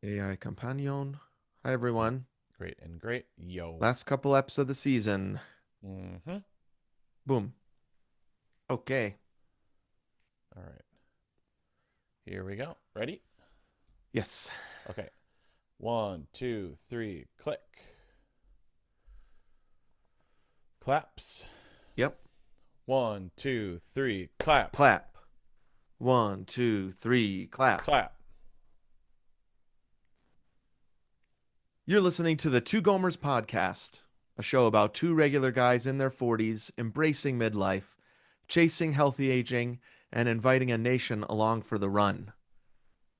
AI Companion. Hi, everyone. Great and great. Yo. Last couple episodes of the season. Mm-hmm. Boom. Okay. All right. Here we go. Ready? Yes. Okay. One, two, three, click. Claps. Yep. One, two, three, clap. Clap. One, two, three, clap. Clap. You're listening to the Two Gomers podcast, a show about two regular guys in their 40s embracing midlife, chasing healthy aging, and inviting a nation along for the run.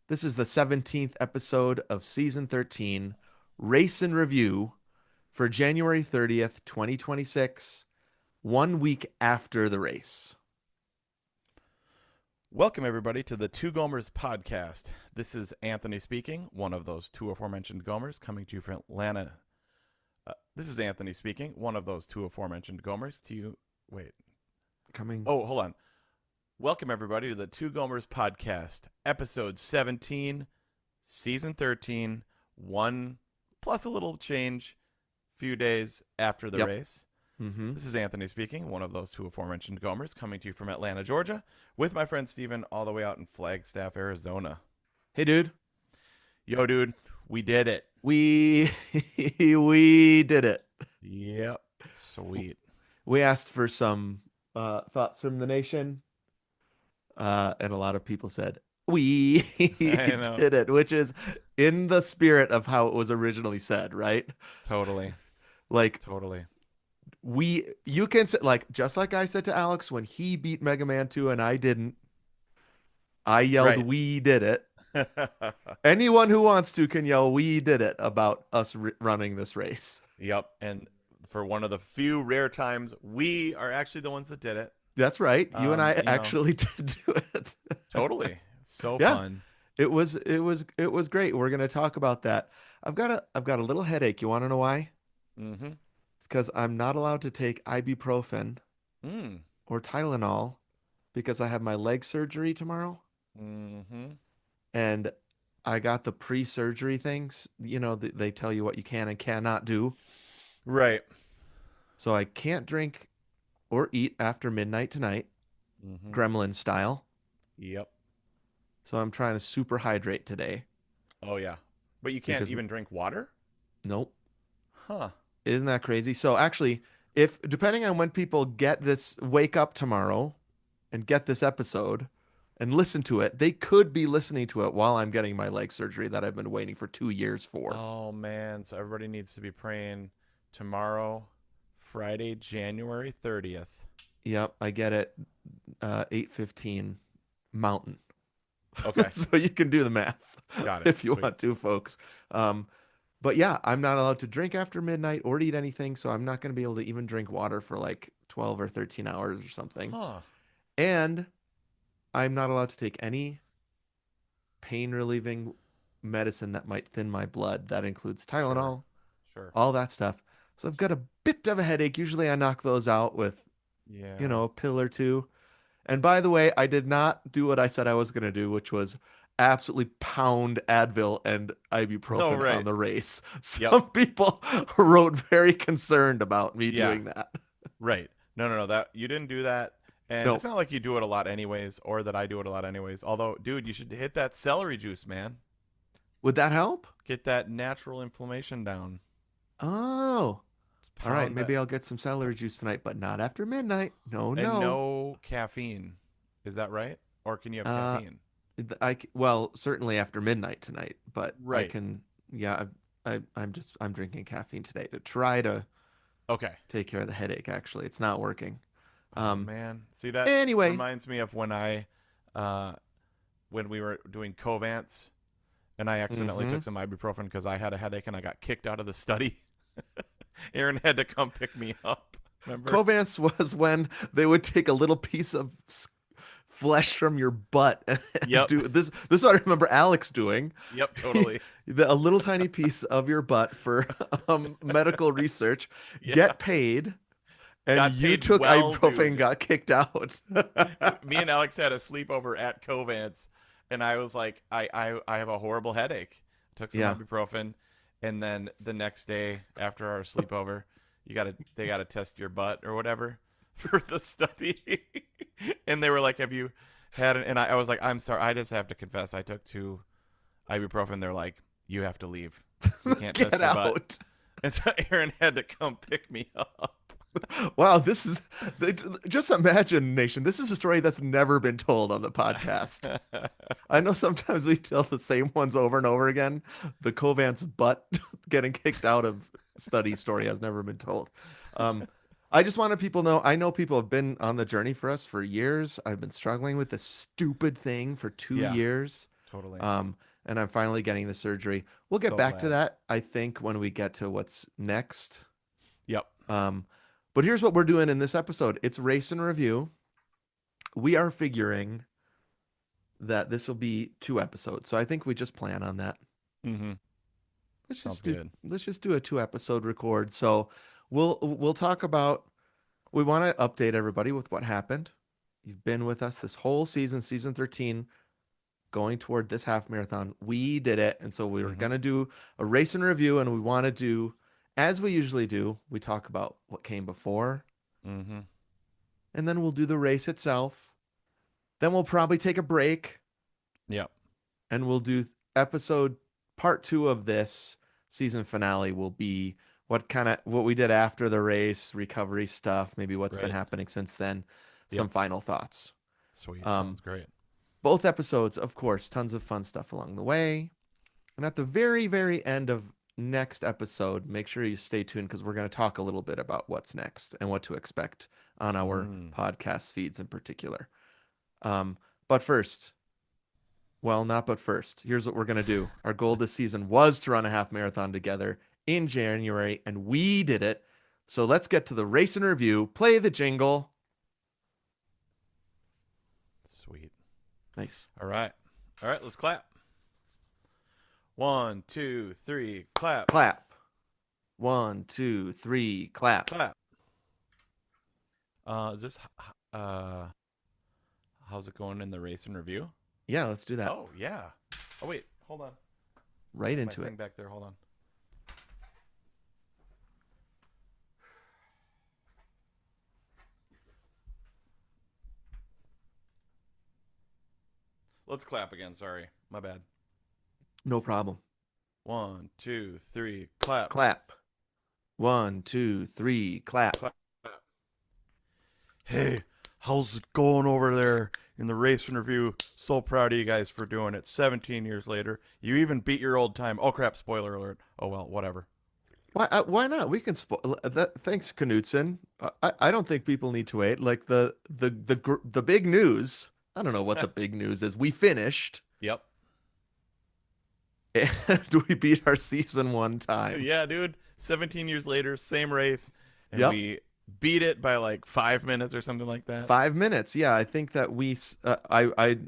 This is the 17th episode of season 13, Race and Review, for January 30th, 2026, 1 week after the race. Welcome, everybody, to the Two Gomers podcast. This is Anthony speaking, one of those two aforementioned Gomers, coming to you from Atlanta. This is Anthony speaking, one of those two aforementioned Gomers, to you. Wait. Coming. Oh, hold on. Welcome, everybody, to the Two Gomers podcast, episode 17, season 13, one plus a little change, few days after the Yep. race. Mm-hmm. This is Anthony speaking, one of those two aforementioned Gomers, coming to you from Atlanta, Georgia, with my friend Steven, all the way out in Flagstaff, Arizona. Hey, dude. Yo, dude, we did it. We we did it. Yep. Sweet. We asked for some thoughts from the nation, and a lot of people said we I know. did it, which is in the spirit of how it was originally said, right? Totally. Like Totally. you can say, like, just like I said to Alex when he beat Mega Man 2 and I didn't. I yelled, Right. "We did it." Anyone who wants to can yell, "We did it" about us running this race. Yep. And for one of the few rare times, we are actually the ones that did it. That's right. You and I You know, actually did do it. totally. So Yeah, fun. it was great. We're gonna talk about that. I've got a little headache. You want to know why? Mm-hmm. It's because I'm not allowed to take ibuprofen Mm. or Tylenol because I have my leg surgery tomorrow, Mm-hmm. and I got the pre-surgery things. They tell you what you can and cannot do. Right. So I can't drink or eat after midnight tonight, Mm-hmm. gremlin style. Yep. So I'm trying to super hydrate today Oh, yeah. But you can't because even drink water? nope. Huh. Isn't that crazy? So actually, if depending on when people get this, wake up tomorrow and get this episode and listen to it, they could be listening to it while I'm getting my leg surgery that I've been waiting for 2 years for. Oh, man. So everybody needs to be praying tomorrow, Friday, January 30th. Yep, I get it. 8:15 Mountain. Okay. So you can do the math Got it. if you Sweet. want to, folks. Um, but yeah, I'm not allowed to drink after midnight or eat anything, so I'm not going to be able to even drink water for like 12 or 13 hours or something. Huh. And I'm not allowed to take any pain relieving medicine that might thin my blood. That includes Sure. Tylenol, Sure. all that stuff. So I've got a bit of a headache. Usually I knock those out with, Yeah. a pill or two. And by the way, I did not do what I said I was going to do, which was absolutely pound Advil and Oh, ibuprofen on right. the race. Yep. Some people wrote very concerned about me Yeah. doing that. Right. No, no, no. That you didn't do that. And it's No. not like you do it a lot anyways, or that I do it a lot anyways. Although, dude, you should hit that celery juice, man. Would that help? Get that natural inflammation down. Oh. Just All right, pound that. maybe I'll get some celery juice tonight, but not after midnight. No, And no. no caffeine. Is that right? Or can you have Uh, caffeine? well, certainly after midnight tonight, but I Right. can, yeah, I'm drinking caffeine today to try to Okay. take care of the headache. Actually, it's not working. Oh Um, man. See, that anyway, reminds me of uh, when we were doing Covance, and I accidentally hmm took some ibuprofen because I had a headache and I got kicked out of the study. Aaron had to come pick me up. Remember? Covance was when they would take a little piece of flesh from your butt and Yep. do this. This is what I remember Alex doing. Yep. Totally. A little tiny piece of your butt for medical research. Yeah. Get paid, and Got you paid took well, ibuprofen and dude. got kicked out. Me and Alex had a sleepover at Covance, and I was like, I have a horrible headache. took some Yeah. ibuprofen, and then the next day after our sleepover, they gotta test your butt or whatever for the study, and they were like, "Have you had?" And I was like, "I'm sorry, I just have to confess, I took 2 ibuprofen." They're like, "You have to leave. We can't test Get your butt." out. And so Aaron had to come pick me up. Wow, this is just imagine, Nation. This is a story that's never been told on the podcast. I know sometimes we tell the same ones over and over again. The Covance butt getting kicked out of study story has never been told. Um, I just wanted people to know. I know people have been on the journey for us for years. I've been struggling with this stupid thing for two Yeah, years, totally. um, and I'm finally getting the surgery. We'll get So back to glad. that, I think, when we get to what's next. Yep. Um, but here's what we're doing in this episode. It's race and review. We are figuring that this will be 2 episodes. So I think we just plan on that. Mm-hmm. Let's Sounds just do good. let's just do a 2 episode record. So we'll talk about we want to update everybody with what happened. You've been with us this whole season, season 13, going toward this half marathon. We did it. And so we were Mm-hmm. gonna do a race and review, and we want to do, as we usually do, we talk about what came before, Mm-hmm. and then we'll do the race itself. Then we'll probably take a break Yep. and we'll do episode part 2 of this season finale will be what we did after the race, recovery stuff, maybe what's been Right. happening since then, some Yep. final thoughts. Sweet. Um, Sounds great. both episodes, of course, tons of fun stuff along the way. And at the very, very end of next episode, make sure you stay tuned because we're going to talk a little bit about what's next and what to expect on our Mm. podcast feeds in particular. Um, but first, well, not but first. Here's what we're going to do. Our goal this season was to run a half marathon together in January, and we did it. So let's get to the race and review. Play the jingle. Sweet. Nice. All right. All right. Let's clap. 1, 2, 3. Clap. Clap. 1, 2, 3, clap. Clap. Is this how's it going in the race and review? Yeah, let's do that. Oh yeah. Oh wait. Hold on. Right My into it. thing back there. Hold on. Let's clap again. Sorry. My bad. No problem. 1, 2, 3. Clap. Clap. 1, 2, 3, clap. Clap. Hey, how's it going over there in the race and review? So proud of you guys for doing it. 17 years later, you even beat your old time. Oh crap! Spoiler alert. Oh well, whatever. Why not? We can spoil that. Thanks, Knutson. I don't think people need to wait. Like the big news. I don't know what the big news is. We finished. Yep. And we beat our season 1 time. Yeah, dude. 17 years later, same race, and Yep. we beat it by like 5 minutes or something like that. 5 minutes. Yeah, I think that I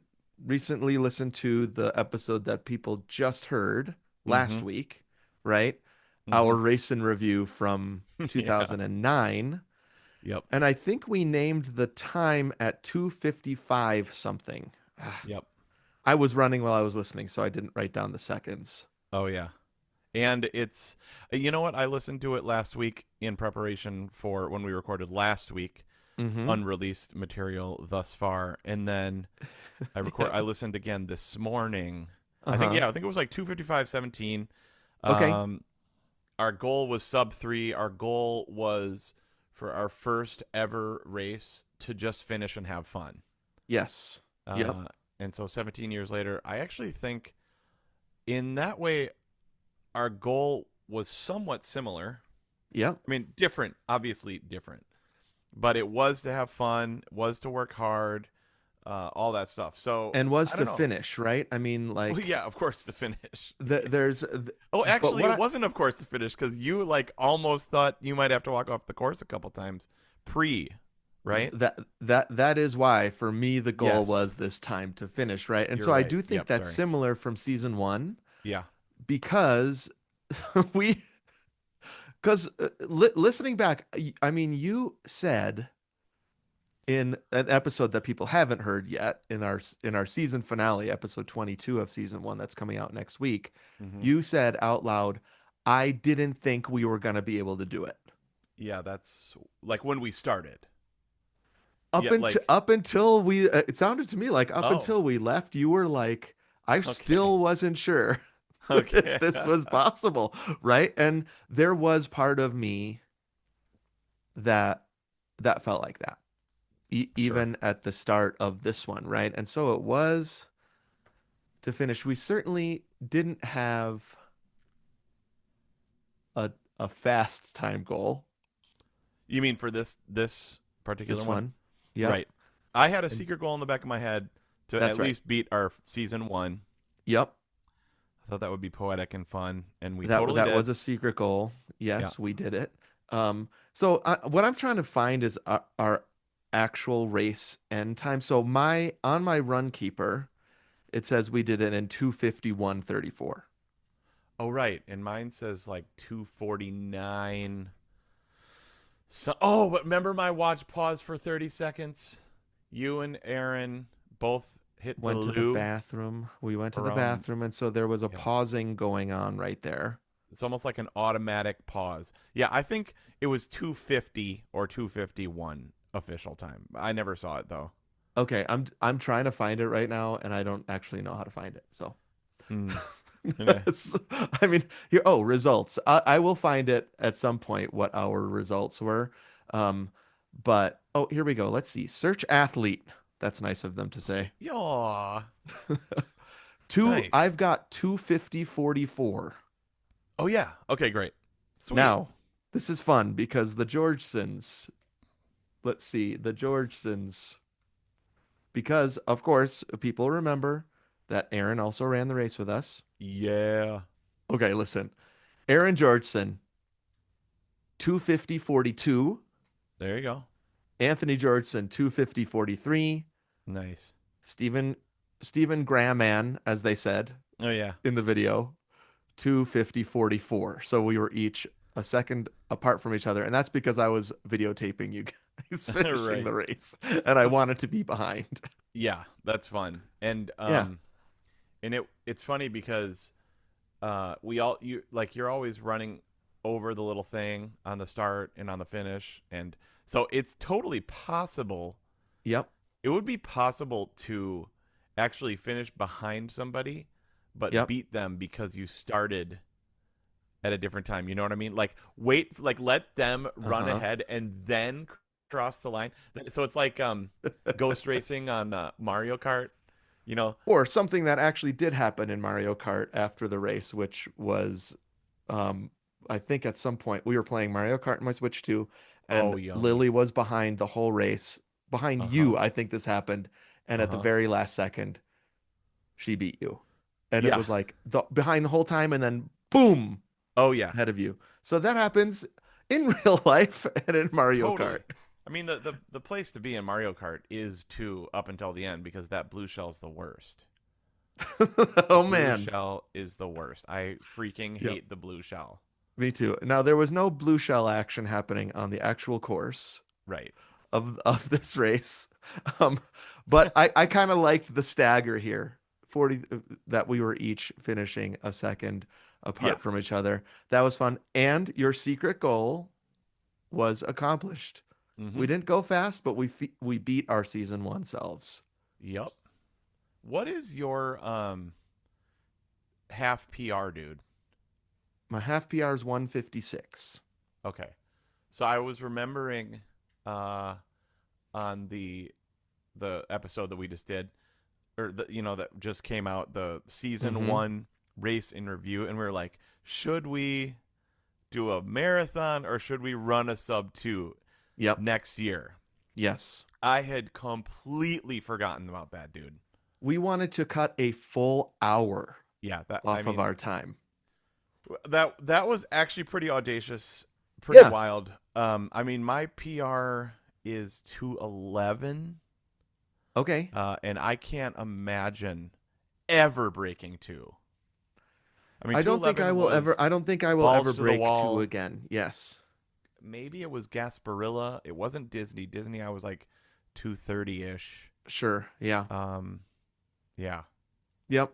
recently listened to the episode that people just heard Mm-hmm. last week, right? Our Mm-hmm. race and review from Yeah. 2009, Yep. and I think we named the time at 2:55 something. Yep. I was running while I was listening, so I didn't write down the seconds. Oh yeah. And it's, you know what? I listened to it last week in preparation for when we recorded last week, Mm-hmm. unreleased material thus far, and then Yeah. I listened again this morning. Uh-huh. I think it was like 2:55:17. Okay. Um our goal was sub 3. Our goal was for our first ever race to just finish and have fun. Yes. Yep. Uh and so 17 years later, I actually think in that way our goal was somewhat similar. Yep. I mean, different, obviously different, but it was to have fun, was to work hard, all that stuff. So And was I don't to know. finish, right? I mean, Well, like yeah, of course to finish. there's Oh, but actually, what it I, wasn't, of course, to finish because you like almost thought you might have to walk off the course a couple times pre, right? that is why for me the goal Yes, was this time to finish, right? And you're so I right. do think Yep, that's sorry. similar from season 1 Yeah. because we because listening back, I mean, you said in an episode that people haven't heard yet in our season finale, episode 22 of season 1 that's coming out next week, Hmm. you said out loud, "I didn't think we were going to be able to do it." Yeah, that's like when we started. Up Yeah, until like, up until we it sounded to me like up oh, until we left, you were like, "I okay. still wasn't sure if Okay. this was possible," right? And there was part of me that felt like that. Sure. Even at the start of this one, right? And so it was to finish. We certainly didn't have a fast time goal. You mean for this particular This one? one, yep, Right. I had a and secret goal in the back of my head to that's at right. least beat our season 1. Yep, I thought that would be poetic and fun, and we that totally was did. a secret goal. Yeah. Yes, we did it. What I'm trying to find is our actual race end time. So my on my run keeper, it says we did it in 2:51:34. Oh, right. And mine says like 2:49. So, oh, but remember my watch pause for 30 seconds? You and Aaron both hit the Went to the loo bathroom. We went to the around. bathroom, and so there was a Yeah. pausing going on right there. It's almost like an automatic pause. Yeah, I think it was 2:50 or 2:51 official time. I never saw it though. Okay, I'm trying to find it right now, and I don't actually know how to find it. So, Hmm. Okay. That's- I mean, here. Oh, results. I will find it at some point what our results were. Um, but oh, here we go. Let's see. Search athlete. That's nice of them to say. Yaw. Two. Nice. I've got 2:50:44. Oh yeah. Okay, great. Sweet. Now, this is fun because the Georgesons. Let's see. The Georgesons. Because of course people remember that Aaron also ran the race with us. Yeah. Okay, listen. Aaron Georgeson, 2:50:42. There you go. Anthony Georgeson, 2:50:43. Nice. Stephen Graham, as they said Oh yeah. in the video, 2:50:44. So we were each a second apart from each other, and that's because I was videotaping you guys finishing Right. the race, and I wanted to be behind. Yeah, that's fun. And Yeah. it's funny because you like you're always running over the little thing on the start and on the finish, and so it's totally possible. Yep. It would be possible to actually finish behind somebody but Yep. beat them because you started at a different time. You know what I mean? Like wait, like let them run Uh-huh. ahead and then cross the line. So it's like ghost racing on Mario Kart. You know? Or something that actually did happen in Mario Kart after the race, which was, um, I think at some point we were playing Mario Kart in my Switch 2, and Oh, yummy. Lily was behind the whole race, behind Uh you. huh. I think this happened, and Uh at the huh. very last second, she beat you, and it Yeah. was like behind the whole time, and then boom, Oh yeah. ahead of you. So that happens in real life and in Mario Kart. Totally. I mean, the place to be in Mario Kart is 2 up until the end because that blue shell's the worst. The Oh blue man. shell is the worst. I freaking Yep. hate the blue shell. Me too. Now there was no blue shell action happening on the actual course Right. of this race. Um, but I kind of liked the stagger here. 40 that we were each finishing a second Yeah. apart from each other. That was fun. And your secret goal was accomplished. Mm-hmm. We didn't go fast, but we beat our season 1 selves. Yep. What is your half PR, dude? My half PR is 156. Okay. So I was remembering uh on the episode that we just did, or that just came out, the season Mm-hmm. 1 race in review, and we were like, should we do a marathon or should we run a sub 2 Yep. next year? Yes. I had completely forgotten about that, dude. We wanted to cut a full hour Yeah, that I off of mean our time. that was actually pretty audacious, pretty Yeah. wild. I mean my PR is 2:11, Okay. and I can't imagine ever breaking 2. I mean I don't think I 2:11 will ever was I don't think I will balls ever to the break two wall. again. Yes. Maybe it was Gasparilla. It wasn't Disney. Disney I was like 2:30 ish. Sure. Yeah. Yeah. Yep.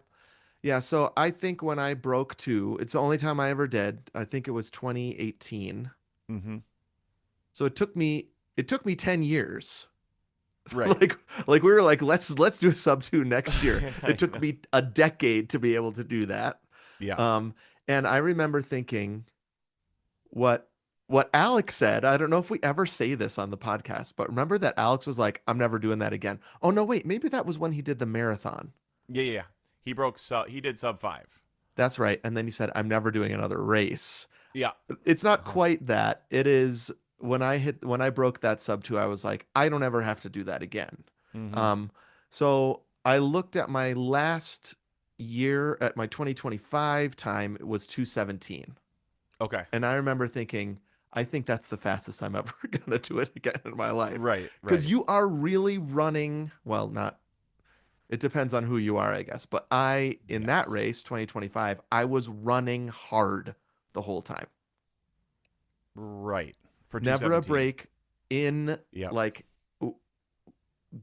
Yeah. So I think when I broke two, it's the only time I ever did. I think it was 2018. Mm-hmm. So it took me 10 years. Right. Like we were like, let's do a sub two next year. I It took know. me a decade to be able to do that. Yeah. Um, and I remember thinking what what Alex said. I don't know if we ever say this on the podcast, but remember that Alex was like, I'm never doing that again. Oh no, wait, maybe that was when he did the marathon. Yeah. Yeah. He did sub 5. That's right. And then he said, I'm never doing another race. Yeah. It's not Uh-huh. quite that. It is when I broke that sub two, I was like, I don't ever have to do that again. Mm-hmm. Um, so I looked at my last year at my 2025 time, it was 2:17. Okay. And I remember thinking, I think that's the fastest I'm ever gonna do it again in my life. Right. Because Right. you are really running, well, not it depends on who you are, I guess. But in that Yes. race, 2025, I was running hard the whole time. Right. For Never a 2:17. break in Yep. like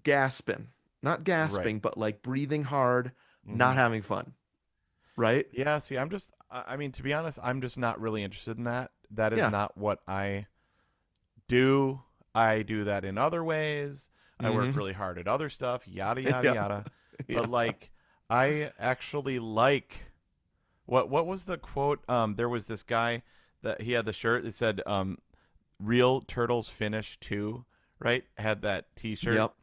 gasping, not Right. gasping, but like breathing hard, Mm-hmm. not having fun, right? Yeah. See, I mean, to be honest, I'm just not really interested in that. That is Yeah. not what I do. I do that in other ways. I work Hmm. really hard at other stuff, yada yada Yeah. yada. Yeah. But like I actually like what was the quote? There was this guy that he had the shirt that said real turtles finish too, right? Had that t-shirt. Yep. Um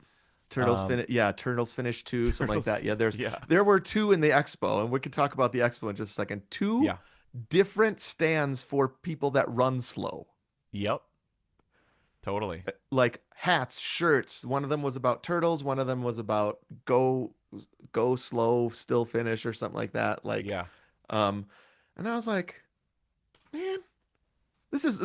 Turtles finished two, something like turtles that. Yeah, yeah. there were two in the expo, and we could talk about the expo in just a second. Two Yeah. different stands for people that run slow. Yep. Totally. Like hats, shirts. One of them was about turtles, one of them was about go slow, still finish or something like that. Yeah. Um and I was like, man, this is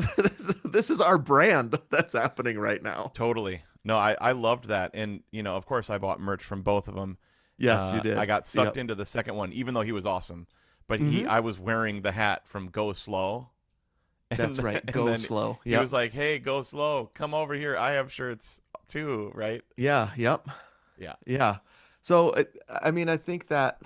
this is our brand that's happening right now. Totally. No, I loved that. And, of course I bought merch from both of them. Yes, you I did. got sucked Yep. into the second one, even though he was awesome. But Hmm. I was wearing the hat from Go Slow. That's And, right. and Go then slow. he Yep. was like, hey, Go Slow, come over here. I have shirts too, right? Yeah, yep. Yeah. Yeah. So I mean, I think that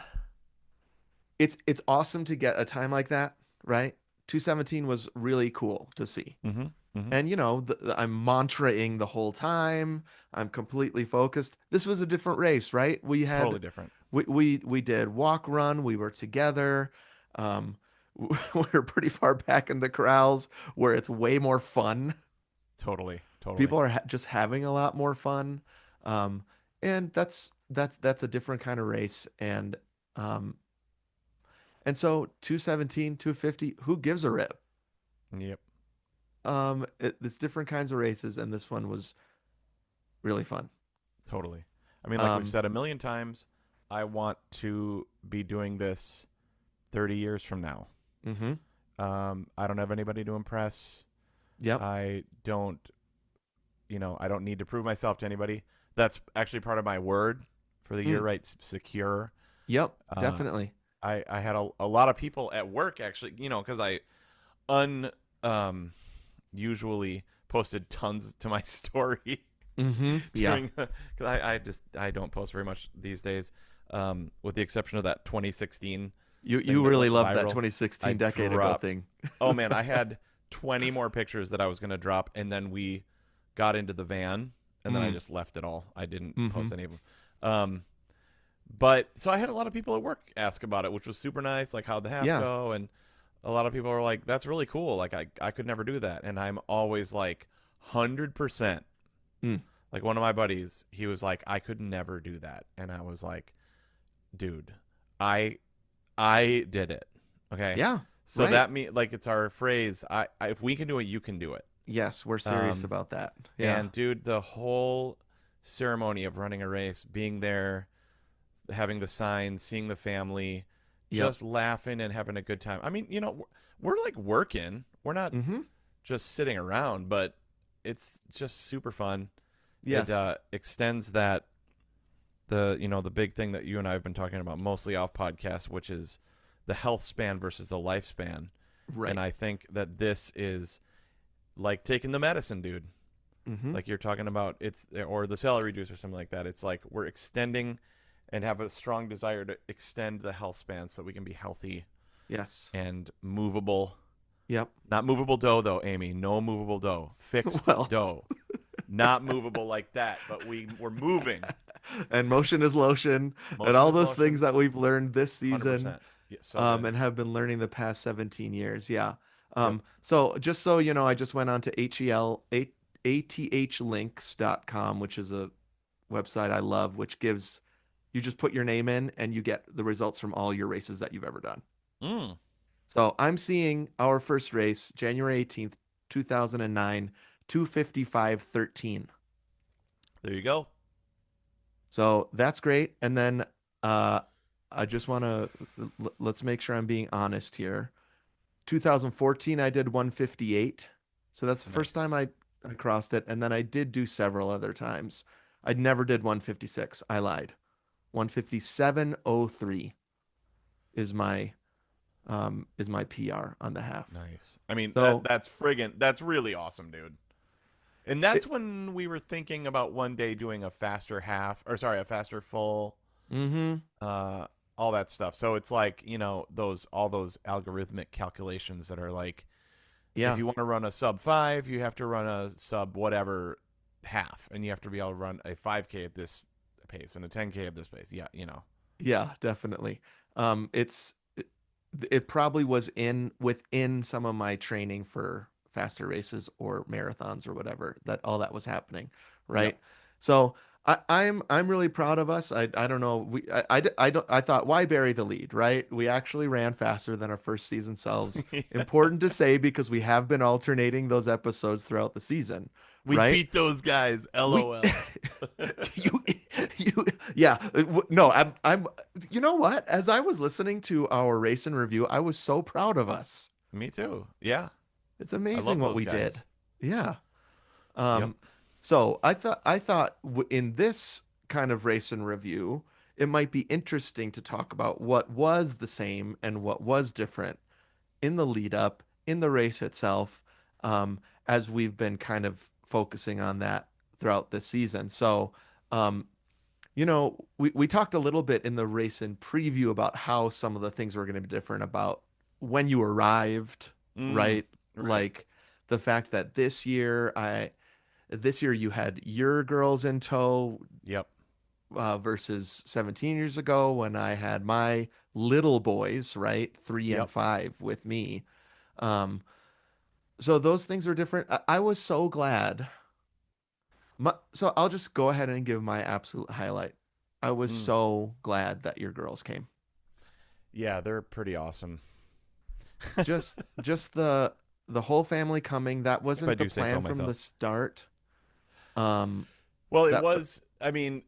it's awesome to get a time like that, right? 2:17 was really cool to see. Mm-hmm. Mm-hmm. And I'm mantraing the whole time. I'm completely focused. This was a different race, right? Totally different. We did walk run. We were together. Um, we were pretty far back in the corrals where it's way more fun. Totally. Totally. People are just having a lot more fun. Um, and that's a different kind of race. Um, and so 2:17, 2:50, who gives a rip? Yep. It's different kinds of races, and this one was really fun. Totally. I mean, like we've Um, said a million times, I want to be doing this 30 years from now. mm-hmm. I don't have anybody to impress. Yep. I don't, I don't need to prove myself to anybody. That's actually part of my word for the year, Mm. right? Secure. Yep. Uh, Definitely. I had a lot of people at work actually, because I un usually posted tons to my story Mm-hmm. Yeah. during because I don't post very much these days, with the exception of that 2016 You thing that really went loved that viral. 2016 I decade ago dropped. thing. Oh man, I had 20 more pictures that I was gonna drop, and then we got into the van, and then I Mm. just left it all. I didn't Mm-hmm. post any of them. But so I had a lot of people at work ask about it, which was super nice. Like, how'd the half Yeah. go? And a lot of people were like, "That's really cool." Like, I could never do that, and I'm always like, 100%. Mm. Like one of my buddies, he was like, "I could never do that," and I was like, "Dude, I I did it." Okay, Yeah. so Right. that mean like it's our phrase. If we can do it, you can do it. Yes, we're serious Um, about that. Yeah. and dude, the whole ceremony of running a race, being there, having the signs, seeing the family, Yep. just laughing and having a good time. I mean, we're like working. We're not Mm-hmm. just sitting around, but it's just super fun. It Yes. extends the big thing that you and I have been talking about mostly off podcast, which is the health span versus the lifespan. And Right. I think that this is like taking the medicine, dude. Mm-hmm. like you're talking about, it's or the celery juice or something like that. It's like we're extending and have a strong desire to extend the health span so we can be healthy Yes. and movable. Yep. Not movable dough though, Amy. No movable dough. Fixed Well, dough. Not movable like that, but we're moving. and motion is lotion, and Motion all is those things lotion. that we've learned this season, 100%. Yeah, so good. and have been learning the past 17 years. Yeah. Yep. So just so you know, I just went on to athlinks.com, which is a website I love, which gives you just put your name in and you get the results from all your races that you've ever done. Mm. So I'm seeing our first race, January 18th, 2009, 2:55:13. There you go. So that's great. And then uh, I just want to let's make sure I'm being honest here. 2014, I did 158. So that's the first Nice. time I crossed it. And then I did do several other times. I never did 156. I lied. 157.03 is my PR on the half. Nice. I mean, So that's really awesome, dude. And it, that's when we were thinking about one day doing a faster half, or sorry, a faster full, mm-hmm. uh, all that stuff. So it's like, those all those algorithmic calculations that are like, if Yeah. you want to run a sub 5, you have to run a sub whatever half, and you have to be able to run a 5K at this pace and a 10K at this pace. Yeah. Yeah, definitely. It probably was in within some of my training for faster races or marathons or whatever that all that was happening, Yep. right? So I'm really proud of us. I don't know. I don't I thought why bury the lead, right? We actually ran faster than our first season selves. Yeah. Important to say because we have been alternating those episodes throughout the season, We right? beat those guys. We LOL. you you yeah no I'm you know what, as I was listening to our race and review, I was so proud of us. Me too. Yeah. It's I amazing love what those we did. guys. Yeah. Yep. um so I thought in this kind of race and review it might be interesting to talk about what was the same and what was different in the lead up in the race itself, as we've been kind of focusing on that throughout the season. So we talked a little bit in the race and preview about how some of the things were going to be different about when you arrived, Mm. right? Right. Like the fact that this year you had your girls in tow, Yep. versus 17 years ago when I had my little boys, right? Three and Yep. five with me. Um, so those things are different. I was so glad. So I'll just go ahead and give my absolute highlight. I was Mm. so glad that your girls came. Yeah, they're pretty awesome. Just the whole family coming. That If I wasn't the do say so plan from the myself. start. Um, Well, it that was. I mean,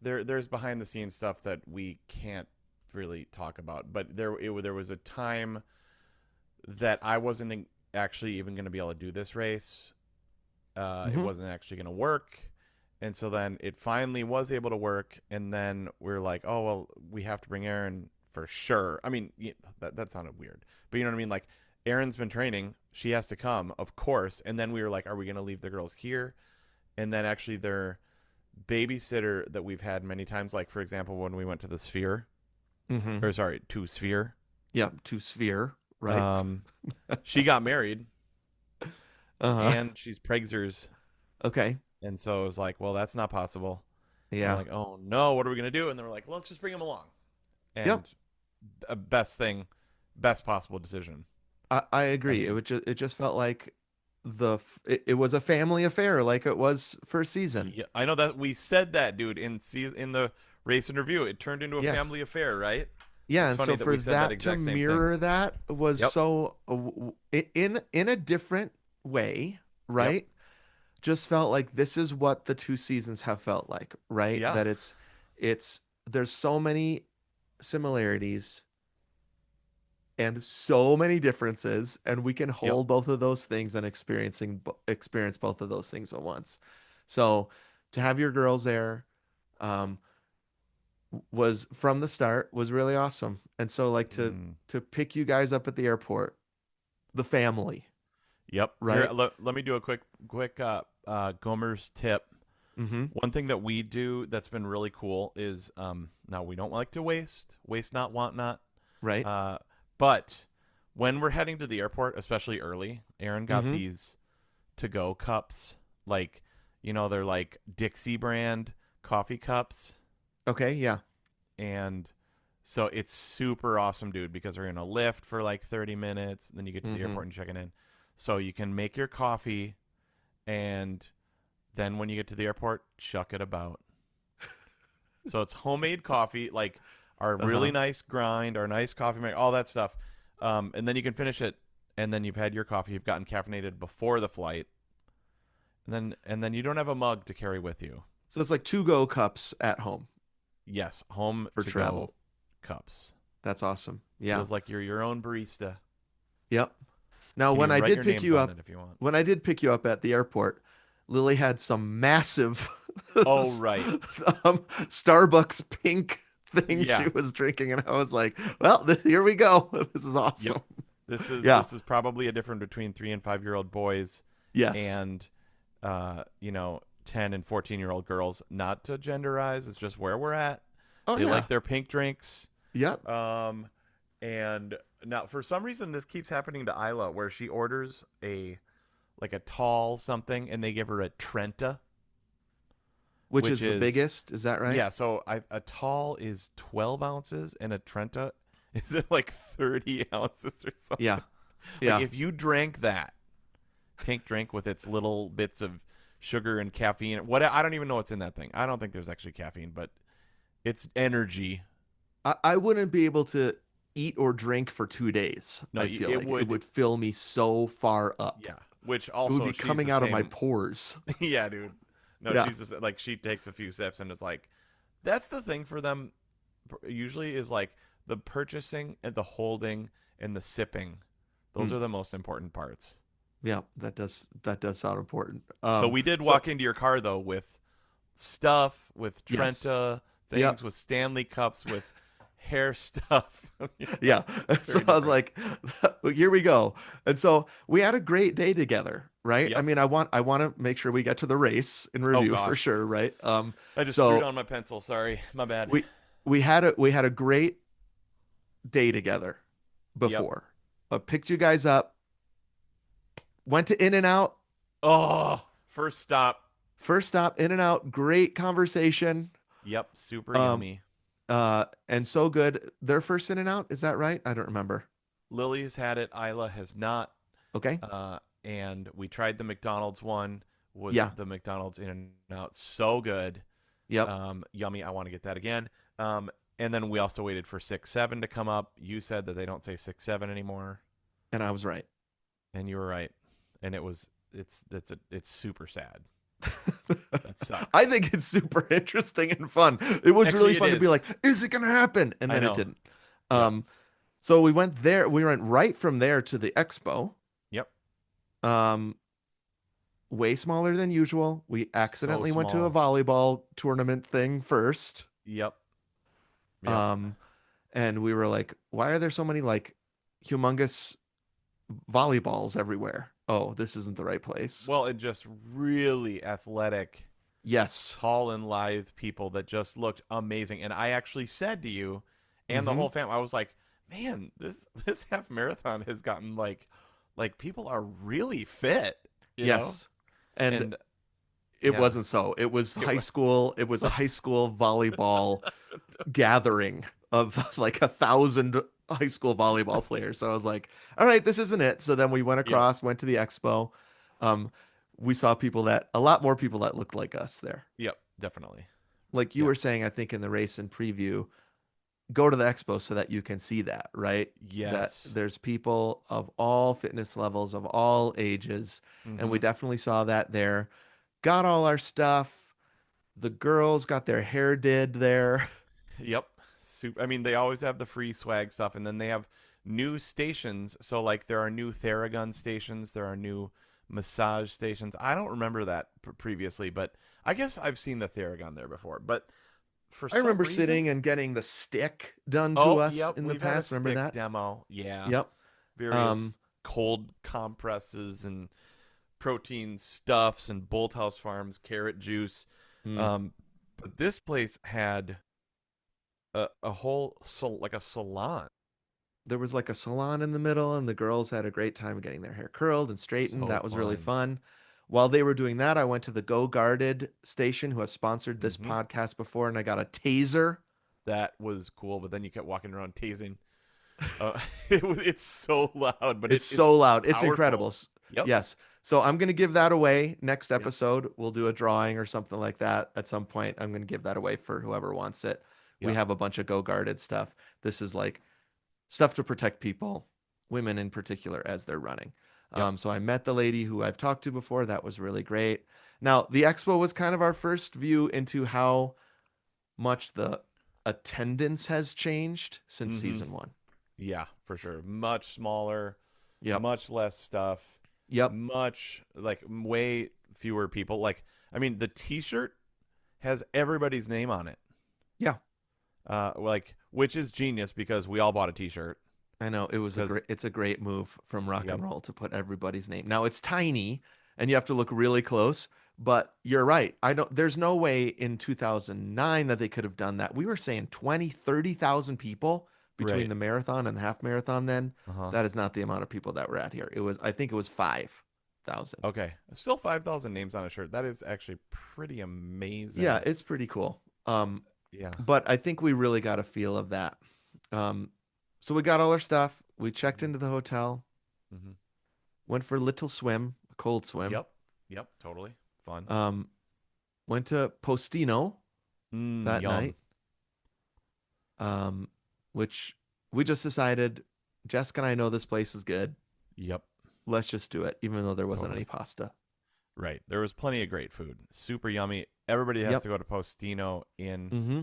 there's behind the scenes stuff that we can't really talk about, but there was a time that I wasn't actually even going to be able to do this race. It mhm. wasn't actually going to work. And so then it finally was able to work. And then we're like, oh, well, we have to bring Aaron for sure. I mean, that sounded weird. But you know what I mean? Like, Aaron's been training. She has to come, of course. And then we were like, are we going to leave the girls here? And then actually, their babysitter that we've had many times, like, for example, when we went to the Sphere, Mhm. or sorry, to Sphere, Yeah, to sphere, right? um, she got married Uh-huh. and she's Pregzer's. Okay. And so it was like, well, that's not possible. And we're Yeah. like, oh no, what are we gonna do? And then we're like, well, let's just bring him along. Yep. And best thing, best possible decision. I I agree. mean, It just felt like it was a family affair like it was first season. yeah, I know that we said that, dude, in the race interview. It turned into a Yes. family affair, right? Yeah, It's and funny so that for we said that that to exact same thing. mirror that was Yep. so in a different way, Yep. right? Just felt like this is what the two seasons have felt like, right? Yeah. That it's there's so many similarities and so many differences, and we can Yep. hold both of those things and experience both of those things at once. So to have your girls there, um, was from the start was really awesome. And so like Mm. to pick you guys up at the airport, the family, Yep. Here, right? let me do a quick Gomer's tip. Mm-hmm. One thing that we do that's been really cool is now we don't like to waste not, want not. Right. Uh, but when we're heading to the airport, especially early, Aaron got Mm-hmm. these to go cups. Like, they're like Dixie brand coffee cups. Okay. Yeah. And so it's super awesome, dude, because we're going to lift for like 30 minutes. And then you get to the Mm-hmm. airport and check it in. So you can make your coffee. And then when you get to the airport, chuck it about. So it's homemade coffee, like our really Uh-huh. nice grind, our nice coffee maker, all that stuff. And then you can finish it, and then you've had your coffee. You've gotten caffeinated before the flight, and then you don't have a mug to carry with you. So it's like to-go cups at home Yes, home for to go travel. cups. That's awesome. Yeah. Feels like you're your own barista. Yep. Now, You can when even I write did your pick names you on up, it if you want. when I did pick you up at the airport, Lily had some massive Oh right, Starbucks pink thing yeah, she was drinking, and I was like, "Well, here we go. This is yep. awesome." This is Yeah. this is probably a difference between 3 and 5 year old boys Yes. and 10 and 14-year-old girls. Not to genderize, it's just where we're at. Oh They yeah. like their pink drinks. Yep. And now for some reason this keeps happening to Isla, where she orders a tall something and they give her a Trenta, Which which is the is, biggest? Is that right? yeah. So a tall is 12 ounces and a Trenta is it like 30 ounces or Yeah. something. Like Yeah. if you drank that pink drink with its little bits of sugar and caffeine, what, I don't even know what's in that thing. I don't think there's actually caffeine, but it's energy. I wouldn't be able to eat or drink for 2 days. No, I feel it like it would. would fill me so far up. Yeah. Which It would also be she's the coming out of my same. pores. Yeah, dude. No, Yeah. she's just like, she takes a few sips and it's like, that's the thing for them usually is like the purchasing and the holding and the sipping. Those Mm. are the most important parts. Yeah, that does sound important. So we did So walk into your car though with stuff, with yes. Trenta things, Yep. with Stanley cups, with hair stuff. Yeah. So Very I was different. like, well, here we go. And so we had a great day together, right? I Yep. mean, I want to make sure we get to the race and Oh review for gosh. sure, right? I just threw So down my pencil. Sorry. My bad. we we had a great day together Yep. before. I picked you guys up, went to In and Out, Oh, first stop. first stop, In and Out, great conversation. Yep. Super Um, yummy. and so good. Their first In and Out, is that right? I don't remember. Lily's had it. Isla has not. Okay. And we tried the McDonald's one. Was Yeah. the McDonald's In and Out so good? Yep. Yummy. I want to get that again. And then we also waited for 6-7 to come up. You said that they don't say 6-7 anymore, And I was right. and you were right. And it's super sad. That I sucks. think it's super interesting and fun. It was really Actually, it fun to be is. like, is it gonna happen? And I then it know. didn't. Yep. Um, so we went there. We went right from there to the expo. Yep. Um, way smaller than usual. We So accidentally went to a small. volleyball tournament thing first. Yep. Yep. Um, and we were like, why are there so many like humongous volleyballs everywhere? Oh, this isn't the right place. Well, and just really athletic, Yes. tall and lithe people that just looked amazing. And I actually said to you and the Mm-hmm. whole family, I was like, man, this half marathon has gotten like people are really fit, you know? Yes. And And it yeah, wasn't so. It was it high was school. It was a high school volleyball gathering of like 1,000 high school volleyball players. So I was like, all right, this isn't it. So then we went yep, across, went to the expo. Um, we saw a lot more people that looked like us there. yep, definitely. Like you Yep. were saying, I think in the race and preview, go to the expo so that you can see that, right? That Yes. there's people of all fitness levels, of all ages. And we Mm-hmm. definitely saw that there. Got all our stuff. The girls got their hair did there. Yep. Super. I mean, they always have the free swag stuff, and then they have new stations. So, like, there are new Theragun stations, there are new massage stations. I don't remember that previously, but I guess I've seen the Theragun there before. But for I some remember reason, sitting and getting the stick done to oh, us yep, in the we've had a past. Remember stick that? demo. Yeah, Yep. various Um, cold compresses and protein stuffs and Bolthouse Farms carrot juice. Mm. But this place had a whole like a salon. There was like a salon in the middle, and the girls had a great time getting their hair curled and straightened. So That was really fun. fun. While they were doing that, I went to the Go Guarded station, who has sponsored this Hmm. podcast before, and I got a taser. That was cool. But then you kept walking around tasing. It's so loud, but It's it's so loud. It's incredible. powerful. Yep. Yes. So I'm going to give that away next Yep. episode. We'll do a drawing or something like that at some point. I'm going to give that away for whoever wants it. We Yep. have a bunch of Go Guarded stuff. This is like stuff to protect people, women in particular, as they're running. Yep. So I met the lady who I've talked to before. That was really great. Now, the expo was kind of our first view into how much the attendance has changed since Hmm. season one. Yeah, for sure. Much smaller, Yep. much less stuff, Yep. much like way fewer people. Like, I mean, the T-shirt has everybody's name on it. Yeah. Like, which is genius because we all bought a T-shirt. I know Because it's a great move from rock yep, and roll to put everybody's name. Now it's tiny and you have to look really close, but you're right. I don't There's no way in 2009 that they could have done that. We were saying 20, 30,000 people between right. the marathon and the half marathon then. Uh huh. That is not the amount of people that were at here. I think it was 5,000. Okay, still 5,000 names on a shirt. That is actually pretty Yeah, amazing. it's pretty cool. Yeah. But I think we really got a feel of that. Um, so we got all our stuff. We checked into the hotel, Mm-hmm. went for a little swim, a cold swim. Yep. Yep. Totally fun. Um, went to Postino that Yum. night, um, which we just decided, Jessica and I know this place is good. Yep. Let's just do it, even though there wasn't any Totally. pasta. Right. There was plenty of great food. Super yummy. Everybody has Yep. to go to Postino in Mm-hmm.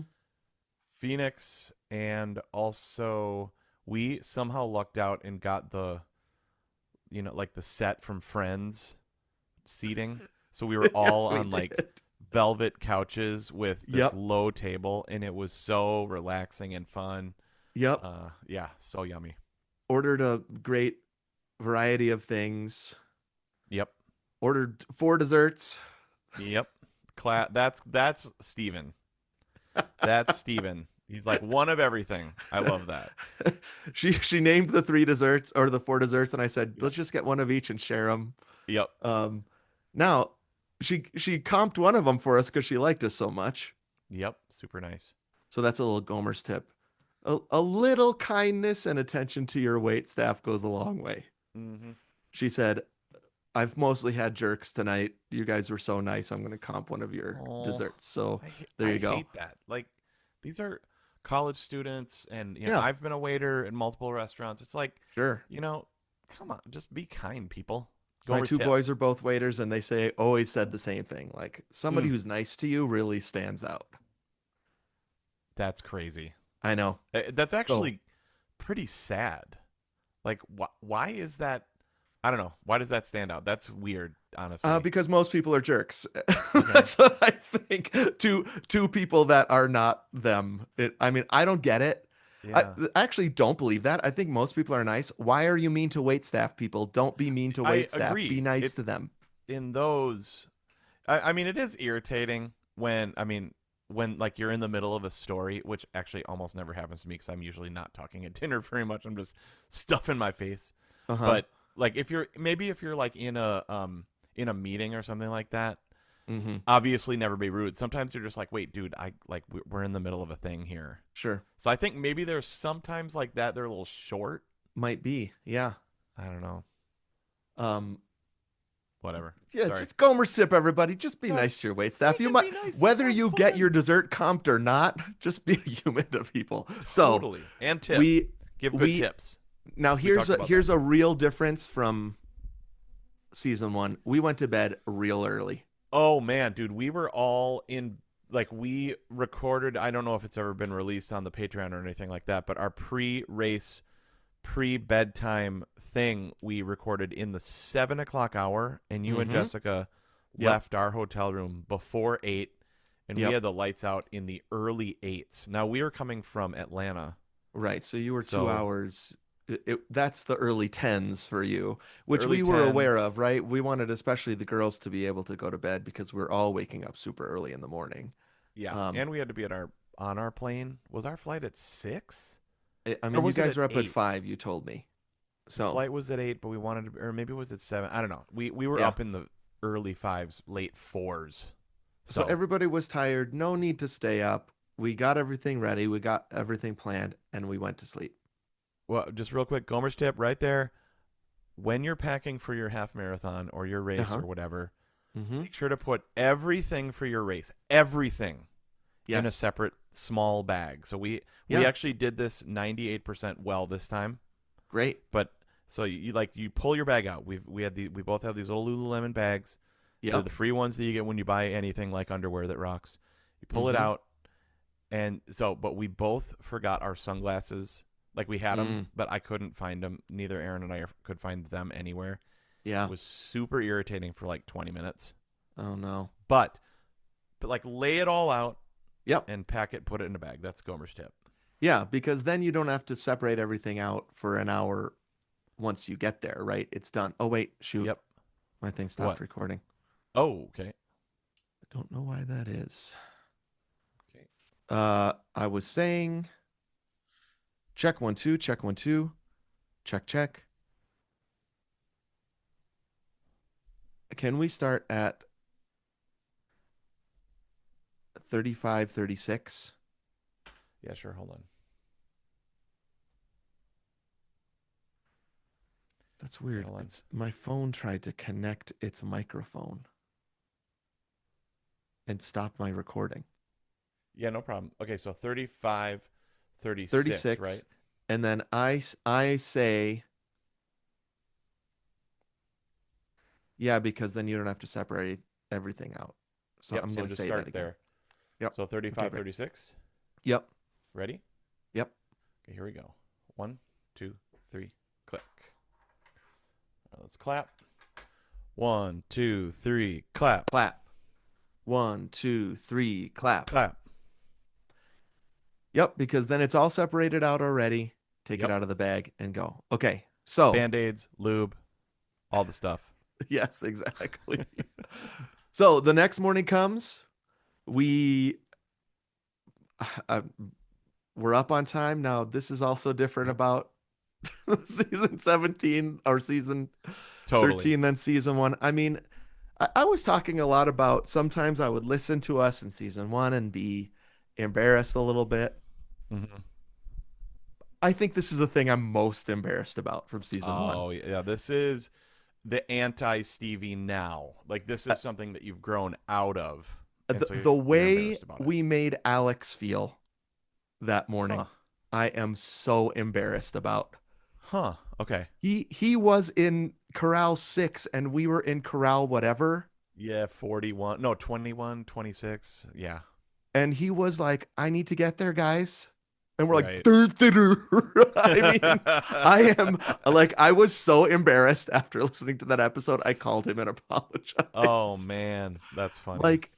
Phoenix, and also we somehow lucked out and got like the set from Friends seating. So we were all Yes, we on like did. velvet couches with this Yep. low table, and it was so relaxing and fun. Yep. Yeah, so yummy. Ordered a great variety of things. Yep. Ordered 4 desserts. Yep. That's Steven. That's Steven. He's like one of everything. I love that. She named the 3 desserts or the 4 desserts, and I said, Yep. let's just get one of each and share them. Yep. Now she comped one of them for us because she liked us so much. Yep. Super nice. So that's a little Gomer's tip. A little kindness and attention to your wait staff goes a long way. Mm-hmm. She said, I've mostly had jerks tonight. You guys were so nice. I'm going to comp one of your Oh, desserts. So there I you go. hate that. Like these are college students, and Yeah, I've been a waiter in multiple restaurants. It's like, sure. come on, just be kind, people. My Gomer's two tip. boys are both waiters, and they say always said the same thing. Like somebody Mm, who's nice to you really stands out. that's crazy. I know. That's So, actually pretty sad. Like, why is that? I don't know. Why does that stand out? That's weird, honestly. because most people are jerks. Okay. That's what I think. To people that are not them. I mean, I don't get it. Yeah. I actually don't believe that. I think most people are nice. Why are you mean to wait staff, people? Don't be mean to I wait staff. Be agree. nice It's to them. in those. I mean, it is irritating when like you're in the middle of a story, which actually almost never happens to me because I'm usually not talking at dinner very much. I'm just stuffing my face. Uh-huh. But like if you're like in a meeting or something like that, Mm-hmm. obviously never be rude. Sometimes you're just like, wait, dude, we're in the middle of a thing here. Sure. So I think maybe there's sometimes like that they're a little short. Might be. Yeah. I don't know. Um, Whatever. yeah, Sorry. just Gomer sip, everybody. Just be nice Just to your wait staff. You freaking might, be nice and whether have you get your fun. dessert comped or not, just be human to people. So Totally. And tip. we Give good we tips. now We talked about that. here's a real difference from season one. We went to bed real early. Oh man, dude, we were all in like we recorded. I don't know if it's ever been released on the Patreon or anything like that, but our pre-race, pre-bedtime thing we recorded in the 7 o'clock hour, and you and Mm-hmm. Jessica Yep. left our hotel room before 8, and we Yep. had the lights out in the early 8s. Now we are coming from Atlanta, Right. So you were two so hours that's the early tens for you, which Early we were aware of, tens. right? We wanted especially the girls to be able to go to bed because we're all waking up super early in the morning. Yeah, Um, and we had to be at our on our plane. Was our flight at 6? I Or mean, you was it guys at were up at 8? 5, you told me. The So, flight was at 8, but we wanted to, or maybe it was at 7. I don't know. We were yeah. up in the early 5s, late 4s. So So, everybody was tired, no need to stay up. We got everything ready, we got everything planned, and we went to sleep. well, just real quick, Gomer's tip right there. When you're packing for your half marathon or your race Uh-huh. or whatever, Mm-hmm. make sure to put everything for your race, everything in a Yes. separate small bag. So we Yeah. actually did this 98% well this time. Great. But so you pull your bag out. We both have these little Lululemon bags. They're Yep. the free ones that you get when you buy anything like underwear that rocks. You pull it Mm-hmm. out, and so but we both forgot our sunglasses. Like we had them, Mm. but I couldn't find them. Neither Aaron and I could find them anywhere. It Yeah. was super irritating for like 20 minutes. Oh no. But like lay it all out Yep. and pack it, put it in a bag. That's Gomer's tip. Yeah, because then you don't have to separate everything out for an hour once you get there, right? It's done. Oh wait, shoot. Yep. My thing stopped What? recording. Oh, okay. I don't know why that is. Okay. I was saying check 1 2, check 1 2, check check. Can we start at 35, 36? Yeah, sure. Hold on. That's Okay, weird. hold on. It's my phone tried to connect its microphone and stop my recording. Yeah, no problem. Okay, so 35, 36, 36, right? and then I say, yeah, because then you don't have to separate everything out. So Yep, I'm so going to just say that start again. there. Yep. So Okay, 35, great. 36. Yep. Ready? Yep. Okay, here we go. One, two, three, click. All right, let's clap. One, two, three, clap. Clap. 1 2 3, clap. Clap. Yep, because then it's all separated out already. Take it Yep. out of the bag and go. Okay. So, Band-Aids, lube, all the stuff. yes, exactly. So the next morning comes, we uh, we're up on time. Now, this is also different Yep. about season 17 or season Totally. 13 than season 1. I mean, I was talking a lot about sometimes I would listen to us in season 1 and be embarrassed a little bit. Mm-hmm. I think this is the thing I'm most embarrassed about from season 1. Oh, yeah. This is the anti-Stevie now. Like, this Uh, is something that you've grown out of. And the, so the you're way embarrassed about it. we made Alex feel that Huh. morning, I am so embarrassed about. Huh. Okay. He was in corral 6 and we were in corral whatever, Yeah, 41. No, 21, 26. Yeah. and he was like, I need to get there, guys. And we're like, Right. I mean, I am like, I was so embarrassed after listening to that episode. I called him and Oh, apologized. man. That's funny. Like,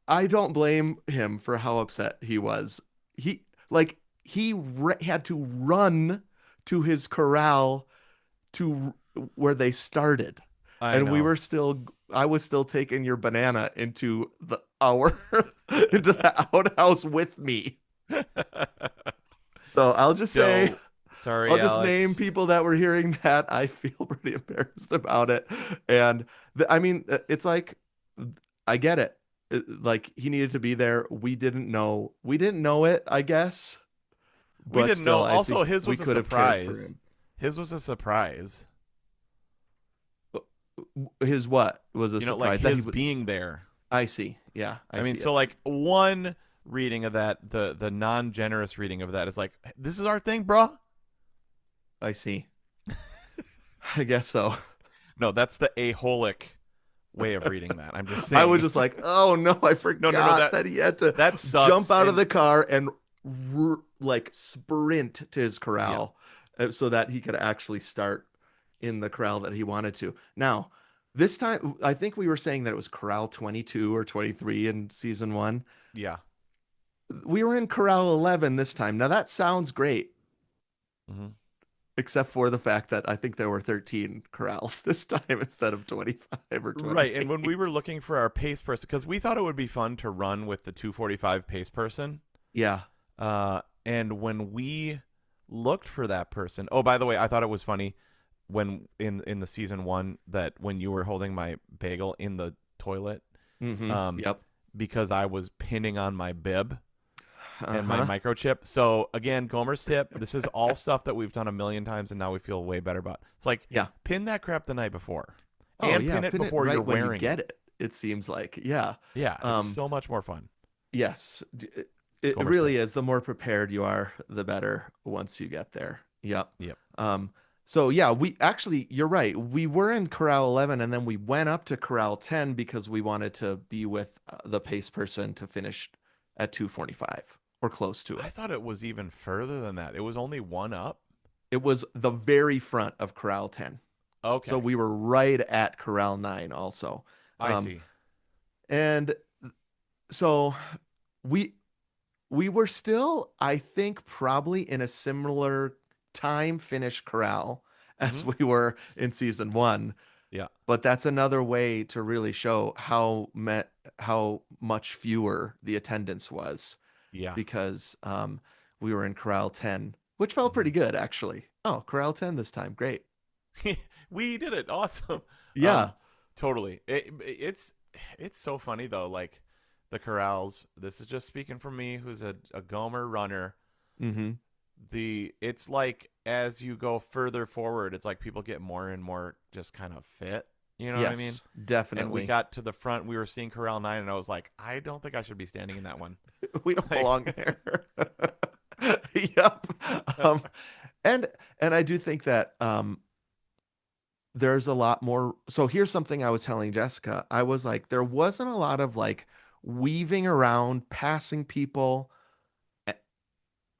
I don't blame him for how upset he was. He, like, had to run to his corral to where they started. I And know. I was still taking your banana into into the outhouse with me. So So, sorry, I'll just name Alex. people that were hearing that. I feel pretty embarrassed about it. And I mean, it's like, I get it. Like he needed to be there. We didn't know it, I guess. We But didn't know. still, I Also, think his we was a could have cared for surprise. him. His was a surprise. His what was a You know, like surprise that he his would. being there. I see. Yeah, I I see mean, it. so like one reading of that, the non-generous reading of that is like, this is our thing, bro. I see. I guess so. No, that's the aholic way of reading that. I'm just I was saying. just like, oh no, I No. forgot that he had to That jump sucks. out of And the car and like sprint to his yeah, corral so that he could actually start in the corral that he wanted to. Now, this time, I think we were saying that it was corral 22 or 23 in season 1. yeah. We were in corral 11 this time. Now, that sounds great. Hmm. except for the fact that I think there were 13 corrals this time instead of 25 or Right. And when we 28. were looking for our pace person, because we thought it would be fun to run with the 245 pace person. Yeah. And when we looked for that person, oh, by the way, I thought it was funny when in the season one that when you were holding my bagel in the toilet, um, Yep. because I was pinning on my bib and my Uh-huh. microchip. So again, Gomer's tip. This is all stuff that we've done a million times, and now we feel way better about. It's like Yeah. pin that crap the night before, Oh, and yeah. pin it Pin it before you're right when you wearing it. get it, it seems like. Yeah. Yeah, it's Um, so much more fun. yes. It Gomer's tip. really is. The more prepared you are, the better once you get there. Yep. Yep. Um, so yeah, we actually, you're right. We were in Corral 11 and then we went up to Corral 10 because we wanted to be with the pace person to finish at 2:45 or close to I it. thought it was even further than that. It was only one up. It was the very front of Corral 10. So Okay, we were right at Corral 9 also. I Um, see. and so we we were still, I think, probably in a similar time finish corral as Hmm. we were in season one. Yeah. But that's another way to really show how much fewer the attendance was Yeah. because we were in corral 10, which felt Hmm. pretty good actually. Oh, corral 10 this time. Great. We did it. Awesome. Yeah. Totally. It's so funny though. Like the corrals. This is just speaking from me, who's a Gomer runner. Mm-hmm. It's like as you go further forward, it's like people get more and more just kind of fit. You know what I mean? Yes, And we definitely. got to the front. We were seeing Corral 9, and I was like, I don't think I should be standing in that one. We don't Like, belong there. Yep. Um, and and I do think that there's a lot more. So here's something I was telling Jessica. I was like, there wasn't a lot of like weaving around, passing people eh,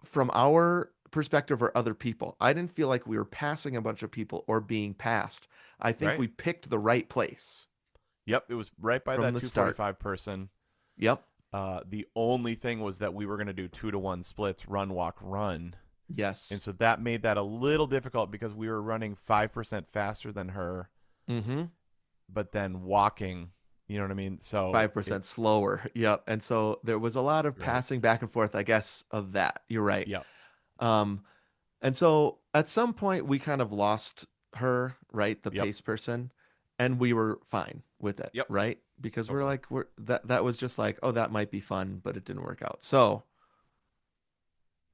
from our perspective or other people. I didn't feel like we were passing a bunch of people or being passed. I think right? we picked the right place Yep. It was right by from that the start. 245 person. Yep. The only thing was that we were going to do 2-to-1 splits, run, walk, run. And Yes. so that made that a little difficult because we were running 5% faster than her, Mm-hmm. but then walking, you know what I mean? So it, 5% slower. Yep. And so there was a lot of right. passing back and forth, I guess, of that. You're right. Yep. Um, and so at some point we kind of lost her, right? The Yep. pace person, and we were fine with it, Yep. right? Because we're Totally. like, that was just like, oh, that might be fun, but it didn't work out. So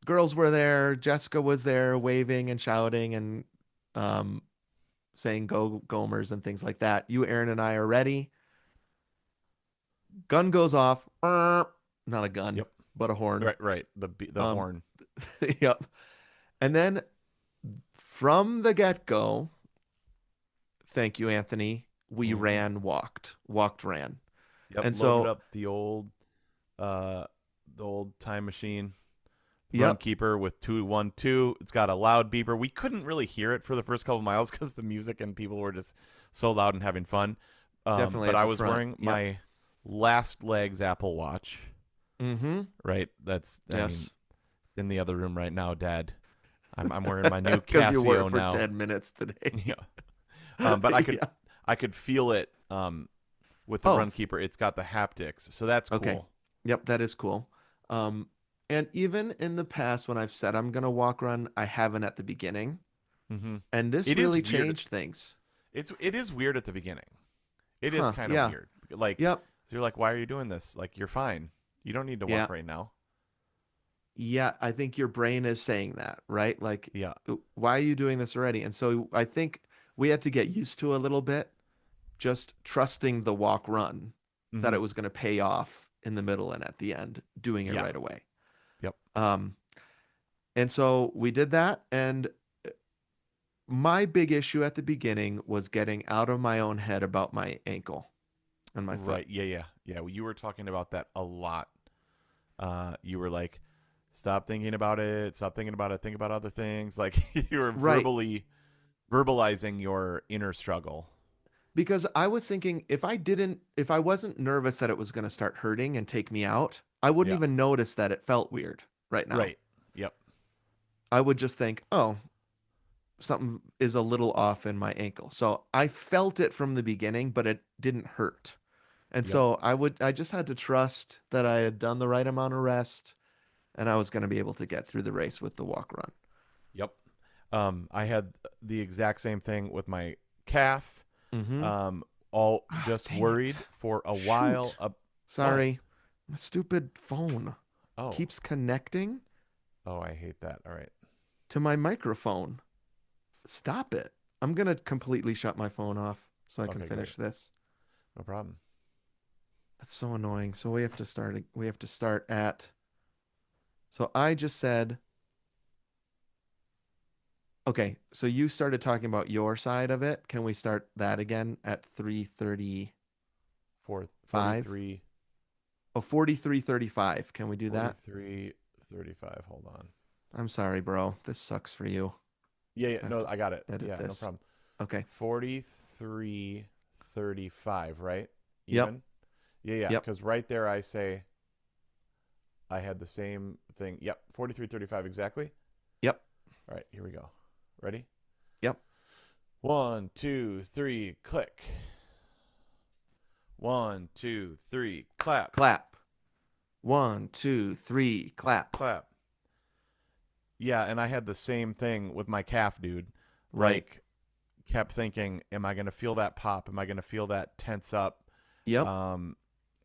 girls were there, Jessica was there waving and shouting and um saying go Gomers and things like that. You, Aaron, and I are ready. Gun goes off. Not a gun, Yep. but a horn. Right. Right. The Um, horn. yep. And then from the get-go, thank you, Anthony, we Hmm. walked, ran. Yep. And Loaded so, up uh, the old time machine run yep, keeper with 212. It's got a loud beeper. We couldn't really hear it for the first couple miles because the music and people were just so loud and having fun. definitely But at I the was front. wearing Yep. my last legs Apple Watch. Mm-hmm. Right. I mean, Yes. in the other room right now, Dad. I'm wearing my new Because you wore it Casio for now. 10 minutes today. Yeah. But Yeah. I could feel it. With the Oh, run keeper, it's got the haptics, so that's okay. cool. Yep, that is cool. Um, and even in the past, when I've said I'm gonna walk run, I haven't at the beginning. Hmm. And this It is really weird. changed things. It is weird at the beginning. It is Huh. kind of Yeah. weird. Like, Yep. so you're like, why are you doing this? Like, you're fine. You don't need to Yeah. walk right now. Yeah, I think your brain is saying that, right? Like, Yeah. why are you doing this already? And so I think we had to get used to a little bit, just trusting the walk run that Hmm. it was going to pay off in the middle and at the end, doing it Yeah. right away. Yep. Um, and so we did that. And my big issue at the beginning was getting out of my own head about my ankle and my foot. Right. Yeah. Yeah. Yeah. Well, you were talking about that a lot. You were like, stop thinking about it. Stop thinking about it. Think about other things. Like you were Right. verbalizing your inner struggle. Because I was thinking if I wasn't nervous that it was going to start hurting and take me out, I wouldn't Yeah. even notice that it felt weird right now. Right. Yep. I would just think, oh, something is a little off in my ankle. So I felt it from the beginning, but it didn't hurt. And Yep. so I just had to trust that I had done the right amount of rest and I was going to be able to get through the race with the walk run. Yep. I had the exact same thing with my calf. Mm-hmm. Um, all Ah, just dang it. worried for a while. Shoot. What? Sorry. My stupid phone Oh, keeps connecting oh, I hate that. All right, to my microphone. Stop it. I'm going to completely shut my phone off so I can okay, great, finish this. no problem. That's so annoying. So we have to start at so I just said okay, so you started talking about your side of it. Can we start that again at 3:35? 43, Oh, 43:35. Can we do that? 43, 35. Hold on. I'm sorry, bro. This sucks for you. Yeah, yeah, I have no, to I got it. edit Yeah, no this. problem. Okay. 43, 35, right? Yep. Even? Yeah, yeah, Yep. because right there I say I had the same thing. Yep, 43, 35 exactly. Yep. All right, here we go. Ready? Yep. One, two, three, click. One, two, three, clap, Clap. One, two, three, clap. clap. Yeah, and I had the same thing with my calf, dude. Right. Like, kept thinking, am I going to feel that pop? Am I going to feel that tense up? Yep. Um,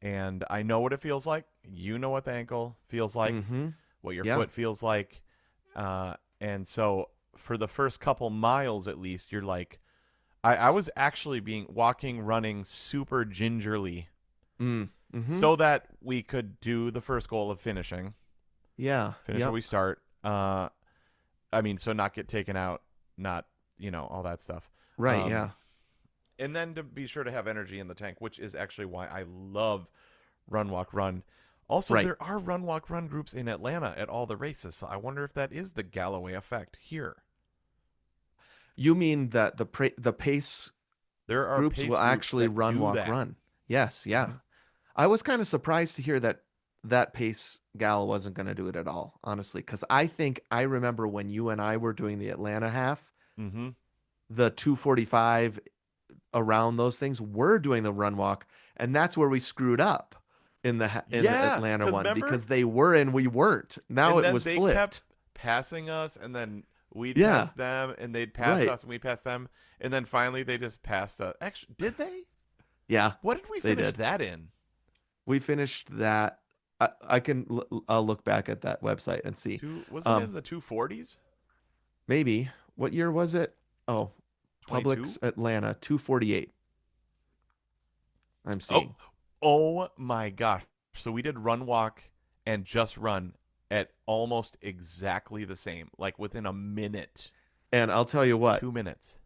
and I know what it feels like. You know what the ankle feels like, Mm-hmm. what your Yeah. foot feels like. And so for the first couple miles, at least, you're like, I was actually being walking, running super gingerly Mm. Mm-hmm. so that we could do the first goal of finishing, Yeah. finish where Yep. we start. I mean, so not get taken out, not, all that stuff. Right. Um, Yeah. and then to be sure to have energy in the tank, which is actually why I love Run Walk Run. Also, Right. there are Run Walk Run groups in Atlanta at all the races, so I wonder if that is the Galloway effect here. You mean that the pace There are groups will pace groups actually that run, do walk, that. run? Yes. Mm-hmm. Yeah. I was kind of surprised to hear that that pace gal wasn't going to do it at all, honestly, because I think I remember when you and I were doing the Atlanta half, Mm-hmm. the 245 around those things, we're doing the run walk, and that's where we screwed up in the Yeah, Atlanta because one remember, because they were and we weren't. Now and it then was they kept flipped. passing us, and then we'd pass Yeah, them, and they'd pass right. us, and we'd pass them, and then finally they just passed us. Actually, did they? Yeah, What did we they finish did. that in? We finished that. I'll look back at that website and see. Two? Was it Um, in the 240s? maybe what year was it? Oh, 22? Publix Atlanta 248. I'm Oh, seeing. oh my gosh! So we did run walk and just run at almost exactly the same, like within a minute, And I'll tell you what, 2 minutes.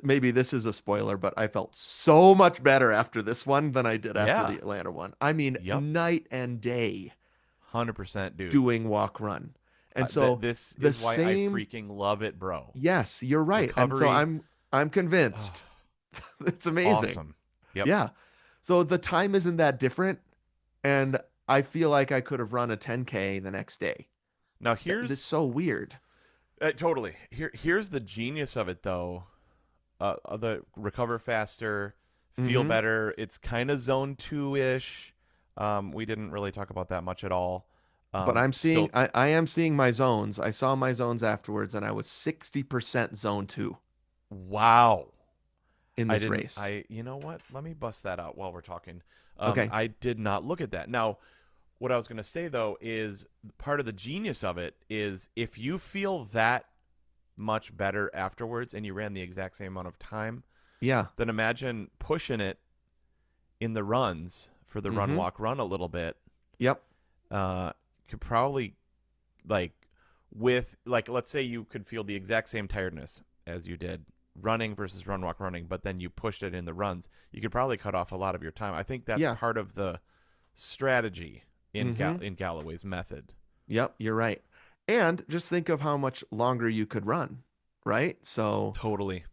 maybe this is a spoiler, but I felt so much better after this one than I did after Yeah. the Atlanta one. I mean, Yep. night and day 100%, dude. doing walk run. And so This the is why I same, freaking love it, bro. yes, you're right. And so Recovery, I'm oh, convinced. It's amazing. awesome. Yep. Yeah. So the time isn't that different, and I feel like I could have run a 10K the next day. Now This is here's so weird. totally here's the genius of it though. The recover faster, feel Hmm. better. It's kind of zone 2-ish. We didn't really talk about that much at all. But Still, I am seeing my zones. I saw my zones afterwards, and I was 60% zone two wow. in I this didn't. race. You know what? Let me bust that out while we're talking. Okay. I did not look at that. Now, what I was going to say though is part of the genius of it is if you feel that much better afterwards and you ran the exact same amount of time, Yeah. then imagine pushing it in the runs for the run Hmm. walk run a little bit. Yep. Uh, could probably like with like let's say you could feel the exact same tiredness as you did running versus run walk running, but then you pushed it in the runs. You could probably cut off a lot of your time. I think that's Yeah. part of the strategy in Hmm. in Galloway's method. Yep. You're right. And just think of how much longer you could run, right? So Totally.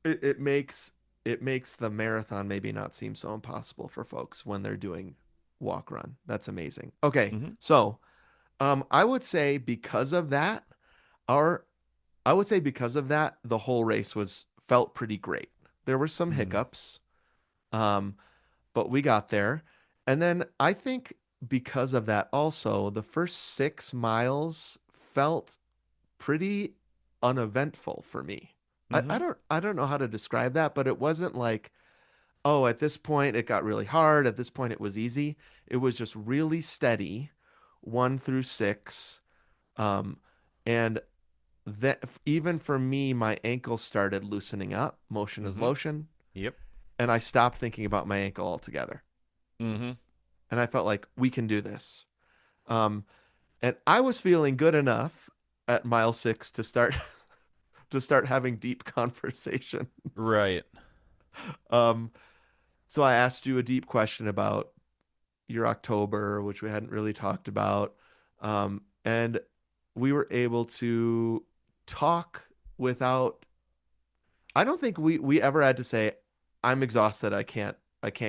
it makes the marathon maybe not seem so impossible for folks when they're doing walk run. That's amazing. Okay. Hmm. So I would say because of that, our I would say because of that, the whole race was felt pretty great. There were some Mm-hmm. hiccups, um, but we got there. And then I think because of that also, the first 6 miles felt pretty uneventful for me. Mm-hmm. I don't know how to describe that, but it wasn't like, oh, at this point it got really hard, at this point it was easy. It was just really steady, 1 through 6. Um, and that even for me, my ankle started loosening up. Motion is Mm-hmm. lotion, Yep. and I stopped thinking about my ankle altogether. Mm-hmm. And I felt like we can do this. Um, and I was feeling good enough at mile 6 to start to start having deep conversations. Right. Um, so I asked you a deep question about your October, which we hadn't really talked about. And we were able to talk without, I don't think we ever had to say, I'm exhausted, I can't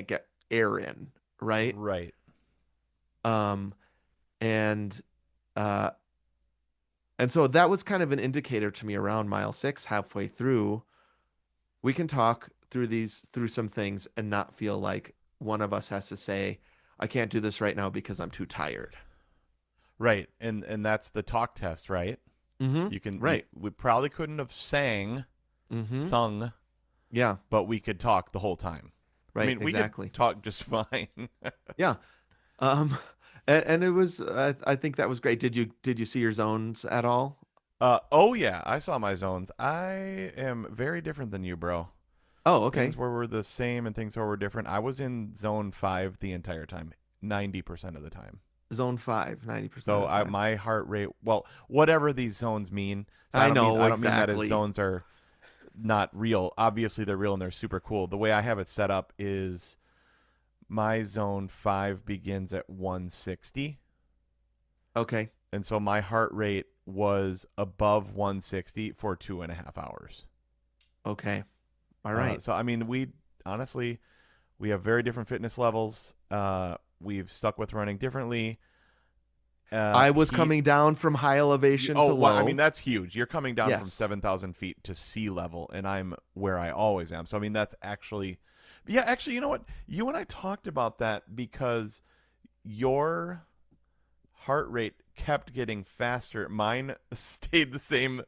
get air in, right? Right. Um, and uh and so that was kind of an indicator to me around mile 6, halfway through. We can talk through some things and not feel like one of us has to say, I can't do this right now because I'm too tired. Right. And that's the talk test, right? Mm-hmm. Right. We probably couldn't have Mm-hmm. sung, Yeah. but we could talk the whole time. I Right. mean, we could Exactly. talk just fine. Yeah. Um, and it was, I think that was great. Did you see your zones at all? Oh yeah, I saw my zones. I am very different than you, bro. Oh, okay. Things were the same and things were different. I was in zone 5 the entire time, 90% of the time. Zone 5, 90% So of the time. my heart rate, well, whatever these zones mean. So I know I don't mean that as exactly. zones are not real. Obviously they're real and they're super cool. The way I have it set up is my zone 5 begins at 160, Okay. and so my heart rate was above 160 for 2.5 hours. Okay. All right. So I mean, we honestly we have very different fitness levels. We've stuck with running differently. I was He coming down from high elevation Oh, to well, I mean low. that's huge. You're coming down from Yes. 7,000 feet to sea level, and I'm where I always am. So I mean that's actually, yeah. Actually, you know what? You and I talked about that because your heart rate kept getting faster. Mine stayed the same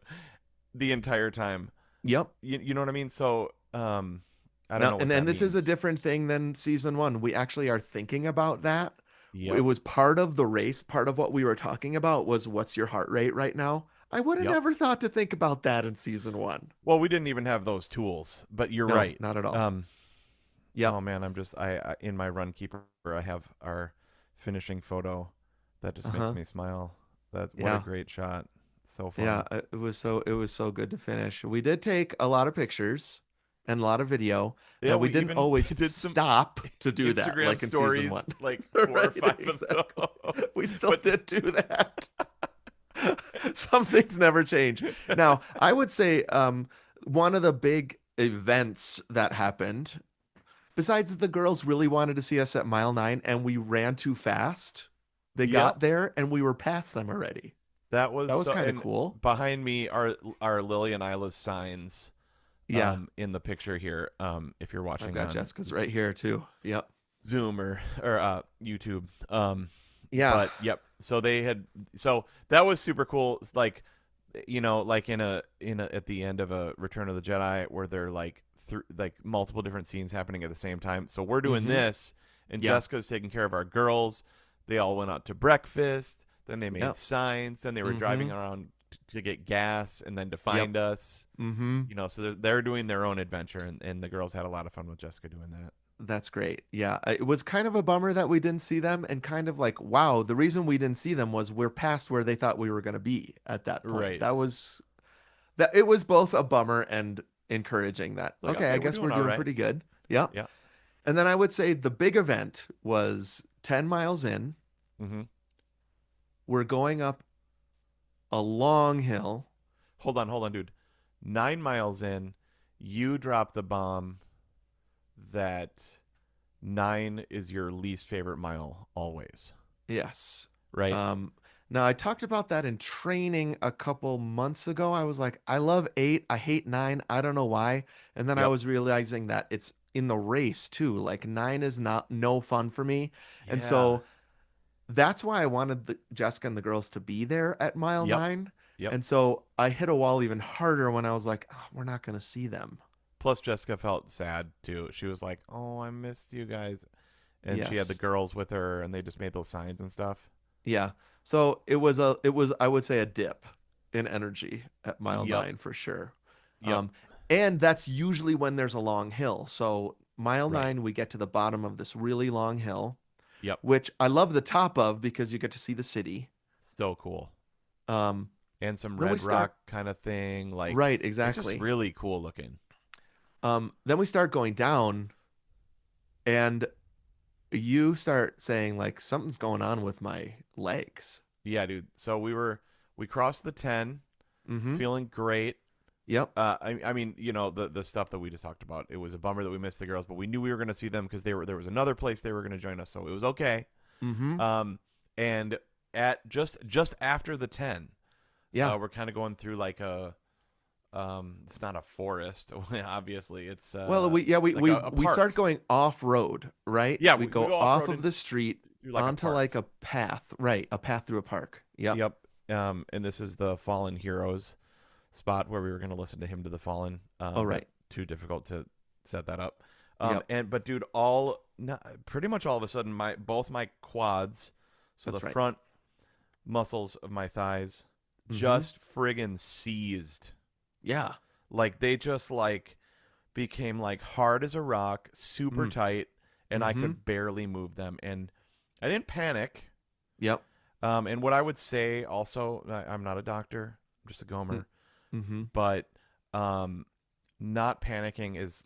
the entire time. Yep. You know what I mean? So I don't Now, know what that this is a means. different thing than season 1. We actually are thinking about that. It Yep. was part of the race. Part of what we were talking about was what's your heart rate right now? I would have Yep. never thought to think about that in season 1. Well, we didn't even have those tools, but you're No, right. not at all. Um, Yep. oh man, I in my run keeper, I have our finishing photo. That just makes Uh-huh. me smile. That what a Yeah. great shot. So Yeah, fun. it was so good to finish. We did take a lot of pictures and a lot of video. Yeah, Now we we didn't even always did some stop to do that Instagram like in season stories, 1. like 4 or 5 of Exactly. those. We still But did do that. Some things never change. Now, I would say one of the big events that happened, besides the girls really wanted to see us at mile 9 and we ran too fast, they yep, got there and we were past them already. that was That was so. kind of And cool. behind me are Lily and Isla's signs. Yeah, In the picture here. If you're I've watching got on Jessica's right here too. Yep. Zoom or YouTube. Yeah. But yep. So they had so that was super cool. It's like like in a at the end of a Return of the Jedi where they're like like multiple different scenes happening at the same time. So we're doing Mm-hmm. this, and Yeah. Jessica's taking care of our girls. They all went out to breakfast. Then they made Yep. signs. Then they were Mm-hmm. driving around to get gas, and then to Yep. find us. Mm-hmm. So they're doing their own adventure, and the girls had a lot of fun with Jessica doing that. That's great. Yeah. It was kind of a bummer that we didn't see them and kind of like, wow, the reason we didn't see them was we're past where they thought we were going to be at that point. Right. That was that it was both a bummer and encouraging that, It's like, okay, I okay, we're guess we're doing all doing right. pretty good. Yeah. Yeah. And then I would say the big event was 10 miles in. Mm-hmm. We're going up a long hill. Hold on, dude. 9 miles in, you drop the bomb that 9 is your least favorite mile always, Yes. right? Um, Now, I talked about that in training a couple months ago. I was like, I love 8, I hate 9, I don't know why. And then I Yep. was realizing that it's in the race too. Like 9 is not no fun for me. And Yeah. so that's why I wanted Jessica and the girls to be there at mile Yep. 9. Yep. And so I hit a wall even harder when I was like, "Oh, we're not going to see them." Plus, Jessica felt sad too. She was like, "Oh, I missed you guys," and she had the Yes. girls with her, and they just made those signs and stuff. Yeah. So it was I would say a dip in energy at mile Yep. 9 for sure. Yep. Um, and that's usually when there's a long hill. So mile Right. 9, we get to the bottom of this really long hill, Yep. which I love the top of because you get to see the city. So cool. Um, And some then we red start rock kind of thing. Like, right, it's just exactly. really cool looking. Then we start going down, and you start saying like something's going on with my legs. Yeah, dude. So we crossed the 10, Mm-hmm. feeling great. Yep. I mean, the stuff that we just talked about. It was a bummer that we missed the girls, but we knew we were going to see them because there was another place they were going to join us, so it was okay. Mm-hmm. Um, and at just after the 10, Yeah. we're kind of going through like it's not a forest, obviously. It's Well, we yeah like a we start park. going off road, right? Yeah, We we go go off off road of and the street through like a onto like park. a path, right? A path through a park. Yep. Yep. And this is the Fallen Heroes spot where we were going to listen to Hymn to the Fallen. Oh, But right. too difficult to set that up. Yep. And but dude, pretty much all of a sudden, both my quads, so the That's right. front muscles of my thighs, Mm-hmm. just friggin' seized. Yeah. Like they just like became like hard as a rock, super Mm. tight, and I Mm-hmm. could barely move them. And I didn't panic. Yep. And what I would say also, I'm not a doctor, I'm just a Mm. gomer, Mm-hmm. but um, not panicking is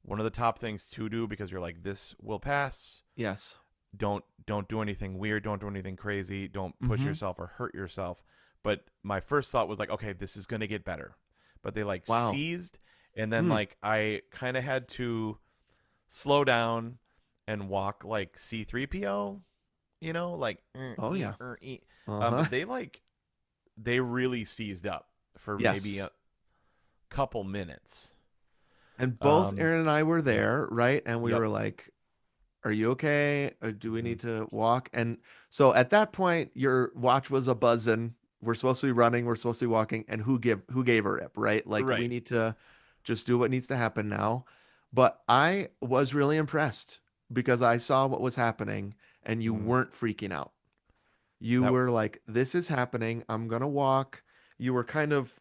one of the top things to do because you're like, this will pass. Yes. Don't do anything weird. Don't do anything crazy. Don't push Mm-hmm. yourself or hurt yourself. But my first thought was like, okay, this is gonna get better. But they like Wow. seized, and then Mm. like I kind of had to slow down and walk like C3PO, like Oh yeah. Uh-huh. but they really seized up for maybe Yes. a couple minutes. And both Um, Aaron and I were yep, there, right? And we yep, were like, "Are you okay? Or do we hmm need to walk?" And so at that point, your watch was a buzzing. We're supposed to be running. We're supposed to be walking. And who gave a rip, right? Like we right. need to just do what needs to happen now. But I was really impressed because I saw what was happening, and you Mm. weren't freaking out. You That were like, "This is happening. I'm gonna walk." You were kind of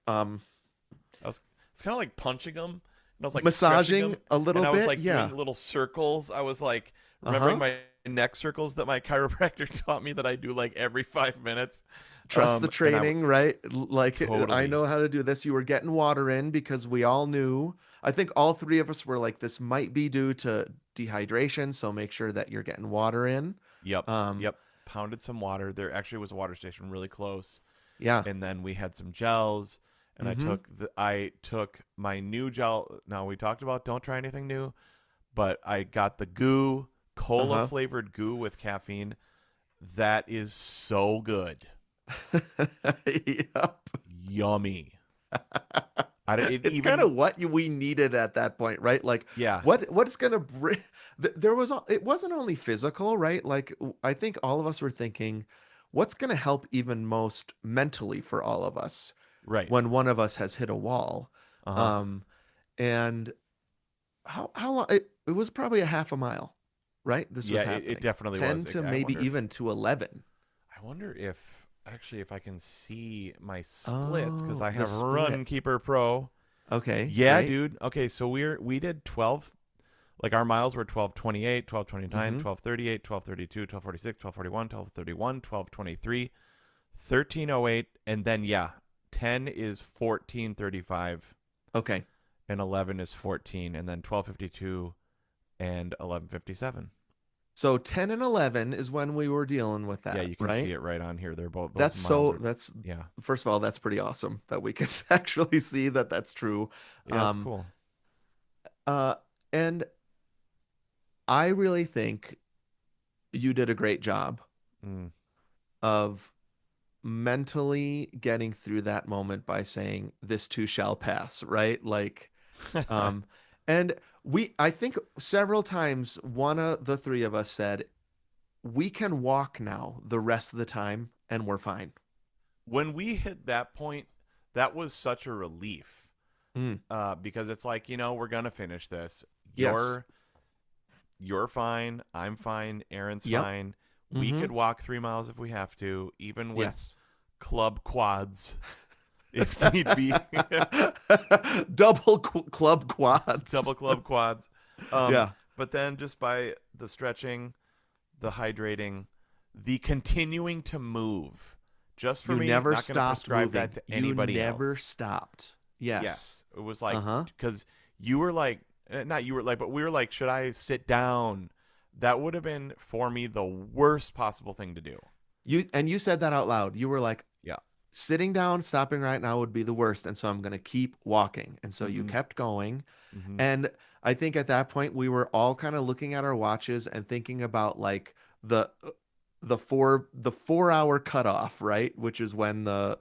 I was it's kind of like punching them, and I was like stretching massaging them, a and little I was bit. like doing Yeah. little circles. I was like remembering Uh-huh. my neck circles that my chiropractor taught me that I do like every 5 minutes. Trust the And I would training, right? Like I totally, know how to do this. You were getting water in because we all knew. I think all three of us were like, this might be due to dehydration, so make sure that you're getting water in. yep, Um, yep, pounded some water. There actually was a water station really close, yeah. and then we had some gels. And Mm-hmm. I took my new gel. Now we talked about don't try anything new, but I got the goo, cola Uh-huh. flavored goo with caffeine. That is so good. Yep. Yummy. It It's kind of even what we needed at that point, right? Like yeah, what's gonna bring there was it wasn't only physical, right? Like I think all of us were thinking, what's gonna help even most mentally for all of us right. when one of us has hit a wall. Uh-huh. Um, and how long it was probably a half a mile, right? This was Yeah, it happening. definitely 10 was. to I maybe wonder if even to 11. I can see my splits cuz Oh, I the have split. Runkeeper Pro. Okay, Yeah, great. dude. Okay, so we did 12, like our miles were 12:28, 12:29, Mm-hmm. 12:38, 12:32, 12:46, 12:41, 12:31, 12:23, 13:08, and then yeah, 10 is 14:35 Okay. and 11 is 14, and then 12:52 and 11:57. So 10 and 11 is when we were dealing with Yeah, that, you can see right? it right on here. They're both those That's miles so are that's yeah. first of all, that's pretty awesome that we can actually see that that's true. Yeah, it's Um, cool. uh, and I really think you did a great job. Mm. of mentally getting through that moment by saying this too shall pass, right? Like, um, and I think several times one of the three of us said, we can walk now the rest of the time and we're fine. When we hit that point, that was such a relief Mm, because it's like, we're gonna finish this. yes. You're fine. I'm fine. Aaron's Yep. fine. We Mm-hmm. could walk 3 miles if we have to, even with Yes. club quads if need be. Double club quads. Double club quads. Um, Yeah. but then just by the stretching, the hydrating, the continuing to move. Just for You me, never not going to stopped prescribe that moving. to You anybody never else. stopped. Yes. Yes. It was like, Uh-huh. because you were like, not you were like, but we were like, should I sit down? That would have been for me the worst possible thing to do. You said that out loud. You were like, Yeah. sitting down, stopping right now would be the worst, and so I'm going to keep walking. And so you Mm-hmm. kept going. Mm-hmm. And I think at that point we were all kind of looking at our watches and thinking about like the the 4 hour cutoff, right? Which is when the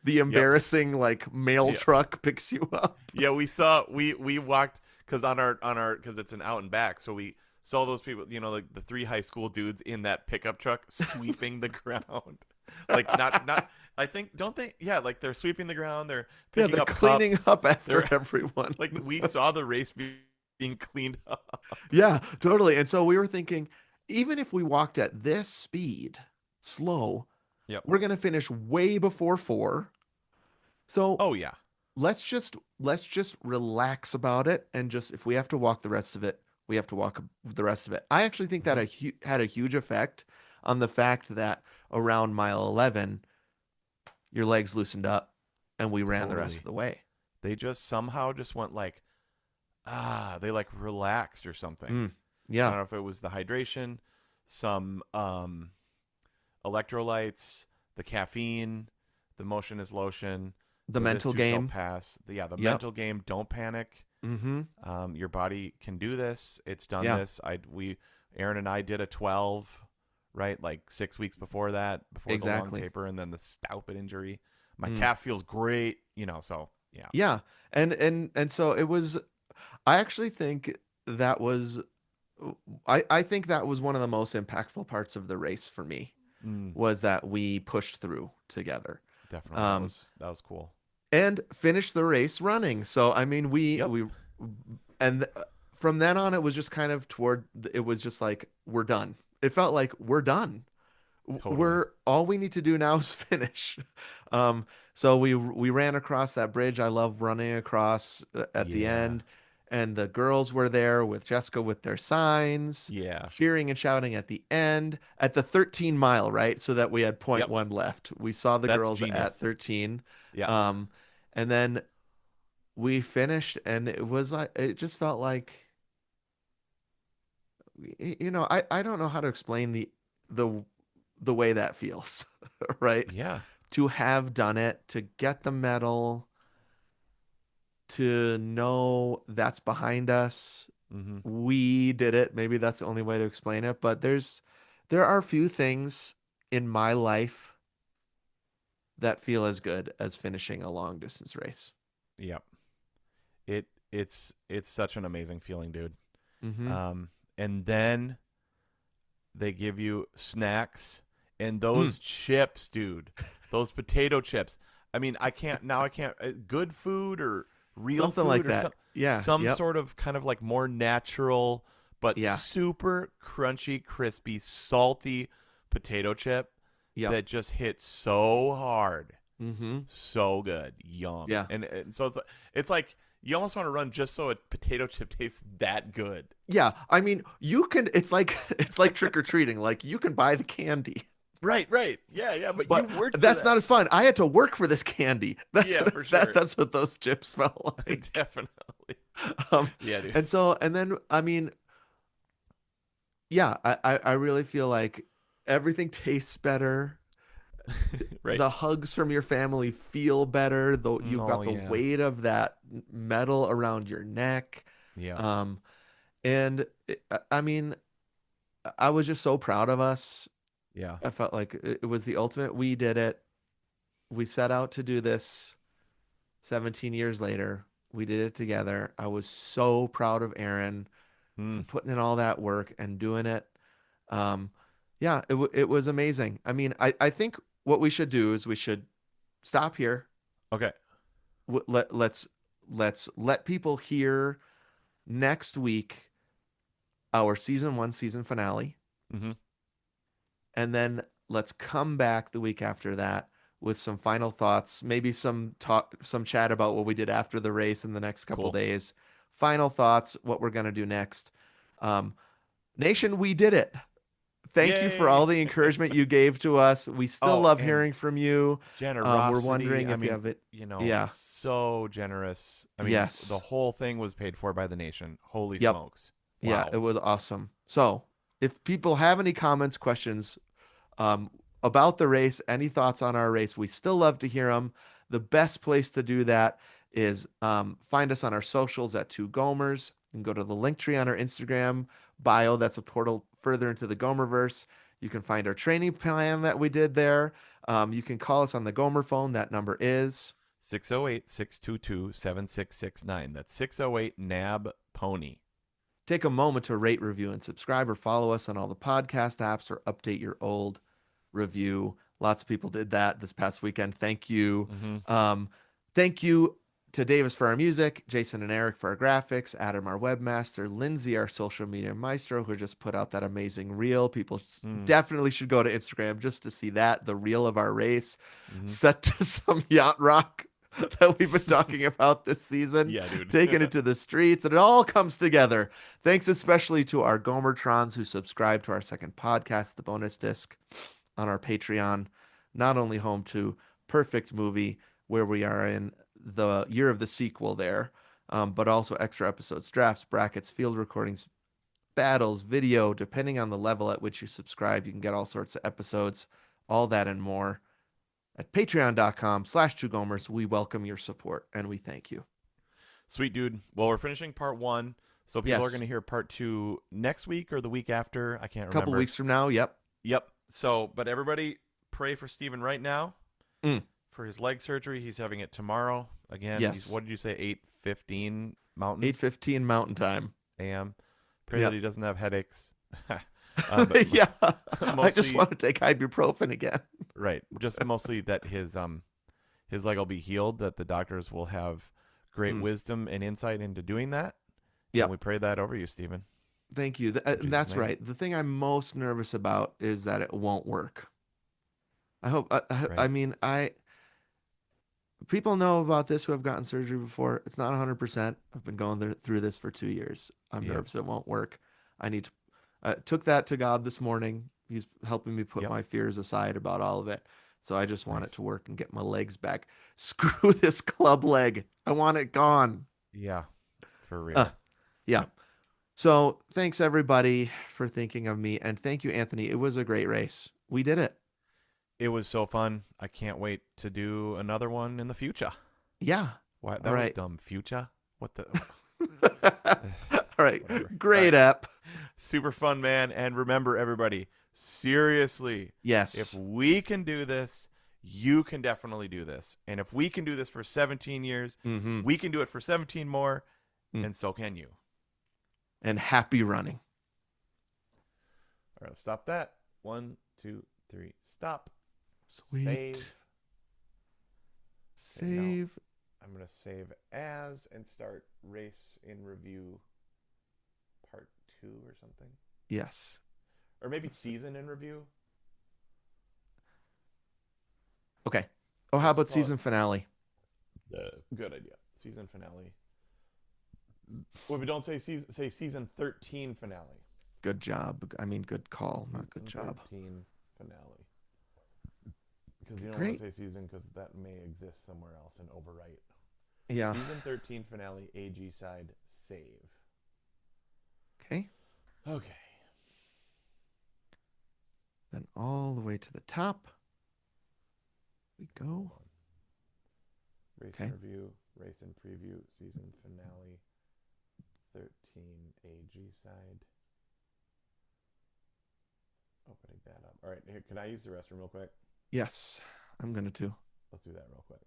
the Yep. embarrassing like mail Yeah. truck picks you up. Yeah. We walked because on our because it's an out and back, so we saw those people, like the three high school dudes in that pickup truck sweeping the ground, like not. I think don't they? Yeah, like they're sweeping the ground. They're Yeah, picking they're up cleaning cups. up after They're everyone. like we saw the race being cleaned up. Yeah, totally. And so we were thinking, even if we walked at this speed, slow, Yep. we're gonna finish way before 4. So Oh yeah. let's just relax about it and just if we have to walk the rest of it, we have to walk the rest of it. I actually think that Hmm. had a huge effect on the fact that around mile 11, your legs loosened up and we ran the rest of Totally. the way. They just somehow just went like they like relaxed or something. Mm, I yeah, don't know if it was the hydration, some electrolytes, the caffeine, the motion is lotion, the the this mental too shall game. pass. The Yep. mental game. Don't panic. Mm-hmm. Your body can do this. It's done Yeah, this. Aaron and I did a 12, right? Like 6 weeks before that, before the long exactly. taper, and then the scalp injury. My Mm. calf feels great. So yeah. Yeah. And so it was I actually think that was I think that was one of the most impactful parts of the race for me Mm, was that we pushed through together. definitely, that Um, was that was cool. and finished the race running. So I mean Yep, we and from then on it was just kind of it was just like we're done. It felt like we're done. totally. We're all we need to do now is finish. Um, so we ran across that bridge. I love running across at the Yeah, end, and the girls were there with Jessica with their signs, yeah. cheering and shouting at the end at the 13 mile, right? So that we had point Yep, one left. We saw the that's girls at genius. 13. Yeah, Um, and then we finished, and it was like it just felt like I don't know how to explain the the way that feels, right? yeah. To have done it, to get the medal, to know that's behind us. Mm-hmm. We did it. Maybe that's the only way to explain it, but there are few things in my life that feel as good as finishing a long distance race. Yep. It's such an amazing feeling, dude. Mm-hmm. And then they give you snacks and Mm, those chips, dude. Those potato chips. I mean, I can't good food or real something like food or that. Yeah. some Yep. sort of kind of like more natural but Yeah. super crunchy, crispy, salty potato chip Yep. that just hits so hard. Mm-hmm. So good. Yum. Yeah. And so it's like you almost want to run just so a potato chip tastes that good. Yeah. I mean, you can it's like it's like trick or treating. Like you can buy the candy. Right, right. Yeah, yeah, but you But worked for that's that. not as fun. I had to work for this candy. Yeah, for sure. That's what those chips felt like. Definitely. Um, Yeah, dude. and then I mean, yeah, I really feel like everything tastes better. Right? The hugs from your family feel better, though you've Oh got the yeah. weight of that metal around your neck. Yeah. And I mean, I was just so proud of us Yeah. I felt like it was the ultimate. We did it. We set out to do this 17 years later. We did it together. I was so proud of Aaron Hmm. for putting in all that work and doing it. Um, yeah, it was amazing. I mean, I think what we should do is we should stop here. Okay. Let's let people hear next week our season 1 season finale, Hmm. and then let's come back the week after that with some final thoughts, maybe some chat about what we did after the race in the next couple Cool. days. Final thoughts, what we're gonna do next. Um, Nation, we did it. Thank you for all Yay. the encouragement you gave to us. We still Oh, love and hearing from you. We're generosity. wondering I if you mean, have it. you know, Yeah. so generous. I mean, the Yes. whole thing was paid for by the nation. Holy Yep. smokes. Yeah, it Wow. was awesome. So, if people have any comments, questions, um, about the race, any thoughts on our race, we still love to hear them. The best place to do that is find us on our socials at Two Gomers and go to the link tree on our Instagram bio. That's a portal further into the Gomerverse. You can find our training plan that we did there. You can call us on the Gomer phone. That number is 608-622-7669. That's 608 NAB Pony. take a moment to rate, review, and subscribe or follow us on all the podcast apps or update your old review. Lots of people did that this past weekend. Thank you. Mm-hmm. Um, thank you to Davis for our music, Jason and Eric for our graphics, Adam, our webmaster, Lindsay, our social media maestro, who just put out that amazing reel. People Mm. definitely should go to Instagram just to see that, the reel of our race, Mm-hmm. set to some yacht rock that we've been talking about this season, Yeah, dude. taking it to the streets, and it all comes together. Thanks especially to our Gomertrons who subscribe to our second podcast, The Bonus Disc, on our Patreon, not only home to Perfect Movie, where we are in the year of the sequel there, but also extra episodes, drafts, brackets, field recordings, battles, video, depending on the level at which you subscribe. You can get all sorts of episodes, all that and more at patreon.com/twogomers. We welcome your support and we thank you. Sweet, dude. Well, we're finishing part one, so people are going Yes, to hear part two next week or the week after. I can't a couple remember. weeks from now. Yep. Yep. So, but everybody pray for Steven right now Mm, for his leg surgery. He's having it tomorrow. Again, he's, yes. what did you say, 8:15 Mountain 8:15 Mountain Time. AM? Pray that Yep. he doesn't have headaches. But Yeah. I just mostly, want to take ibuprofen again. right, just mostly that his leg will be healed, that the doctors will have great Mm, wisdom and insight into doing that. And yep. we pray that over you, Stephen. Thank you. In And Jesus' that's name. right. The thing I'm most nervous about is that it won't work. I hope, I Right. mean, people know about this who have gotten surgery before. It's not 100%. I've been going through this for 2 years. I'm Yep. nervous it won't work. I need to, took that to God this morning. He's helping me put Yep. my fears aside about all of it. So I just want it Nice. to work and get my legs back. Screw this club leg. I want it gone. Yeah. For Uh, real. yeah. So thanks everybody for thinking of me. And thank you, Anthony. It was a great race. We did it. It was so fun. I can't wait to do another one in the future. Yeah. Why All that was right. dumb. Future? What the All right. whatever. All Great right. app. Super fun, man. And remember, everybody, seriously, if Yes. we can do this, you can definitely do this. And if we can do this for 17 years, Mm-hmm. we can do it for 17 more, Mm. and so can you. And happy running. All right, let's stop that. 1, 2, 3, stop. Sweet. Save. Okay, now Save. I'm going to save as and start race in review part 2 or something. Yes. Or maybe season in review. Okay. Oh, We'll how just about call it season finale? good idea. Season finale. Well, but don't say season. Say season 13 finale. Good job. I mean, good call, not good Season job. 13 finale. Because you don't want Great. to say season because that may exist somewhere else and overwrite. Yeah. Season 13 finale. AG side save. Okay. Okay. Then all the way to the top we go. Race Okay. and review. Race and preview. Season finale. 13 AG side. Opening that up. All right, here, can I use the restroom real quick? Yes, I'm gonna too. Let's do that real quick.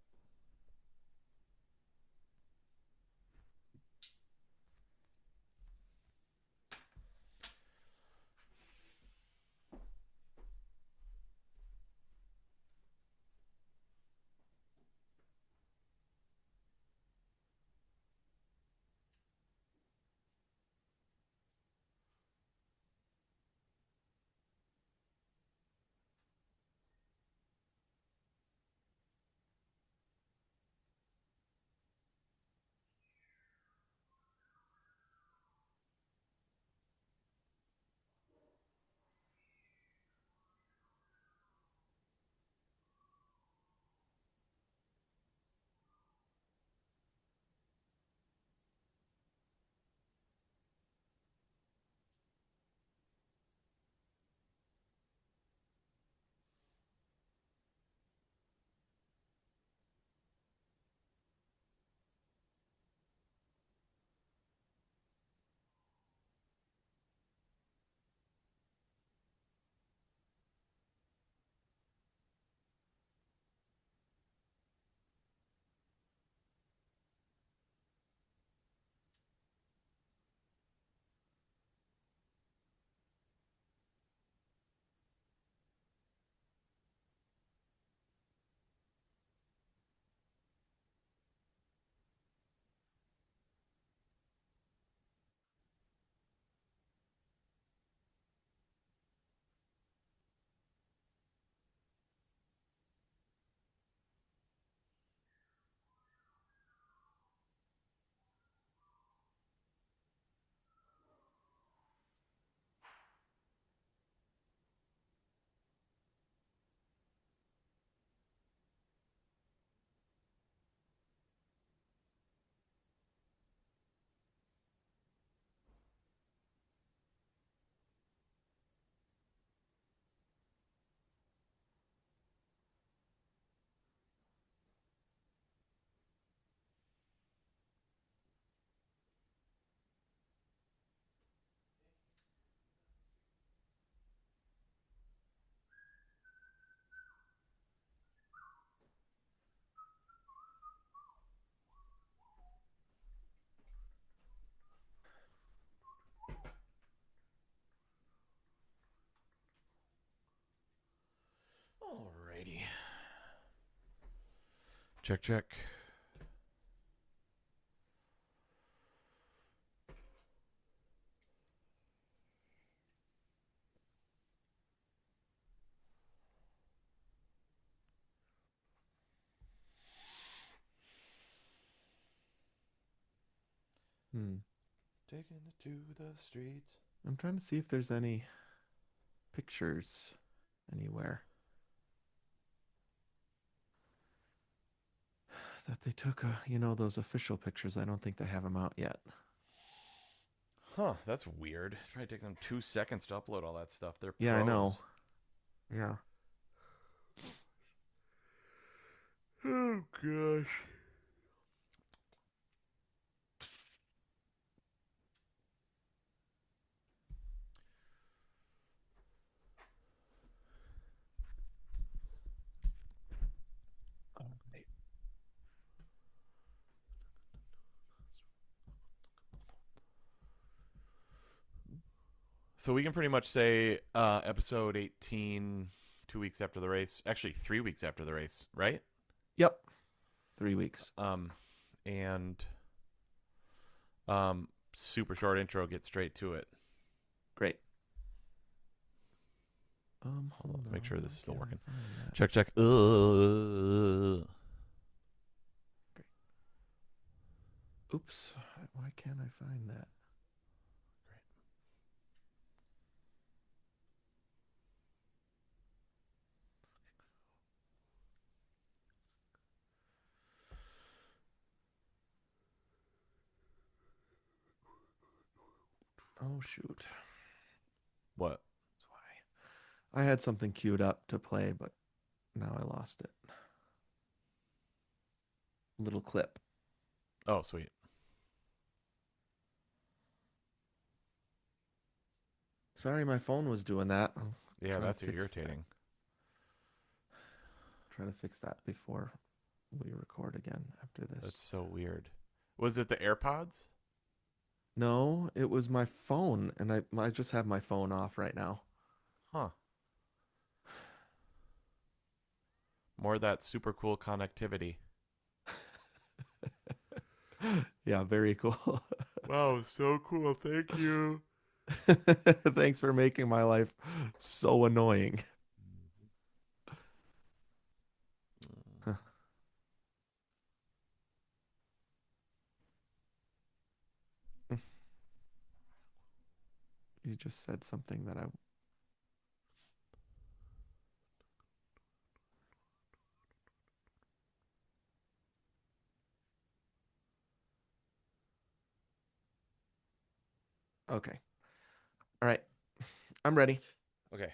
Alrighty. Check, check. Hmm. Taking it to the streets. I'm trying to see if there's any pictures anywhere that they took. Those official pictures. I don't think they have them out yet. Huh, that's weird. Try to take them 2 seconds to upload all that stuff. They're Yeah, I know. pros. Yeah. Oh, gosh. So we can pretty much say episode 18, 2 weeks after the race. Actually, 3 weeks after the race, right? Yep. 3 weeks. And super short intro. Get straight to it. Great. Hold Hold on, make on. sure Why this is still can't I working. find that? Check, check. Great. Oops. Why can't I find that? Oh shoot. What? That's why. I had something queued up to play, but now I lost it. Little clip. Oh, sweet. Sorry, my phone was doing that. I'll Yeah, Try to that's fix that. irritating. Try to fix that before we record again after That's this. so weird. Was it the AirPods? No, it was my phone, and I just have my phone off right now. Huh. More of that super cool connectivity. Yeah, very cool. Wow, so cool. Thank you. Thanks for making my life so annoying. You just said something that I. Okay. All right. I'm ready. Okay.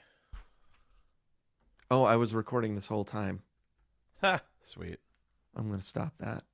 Oh, I was recording this whole time. Ha! Sweet. I'm going to stop that.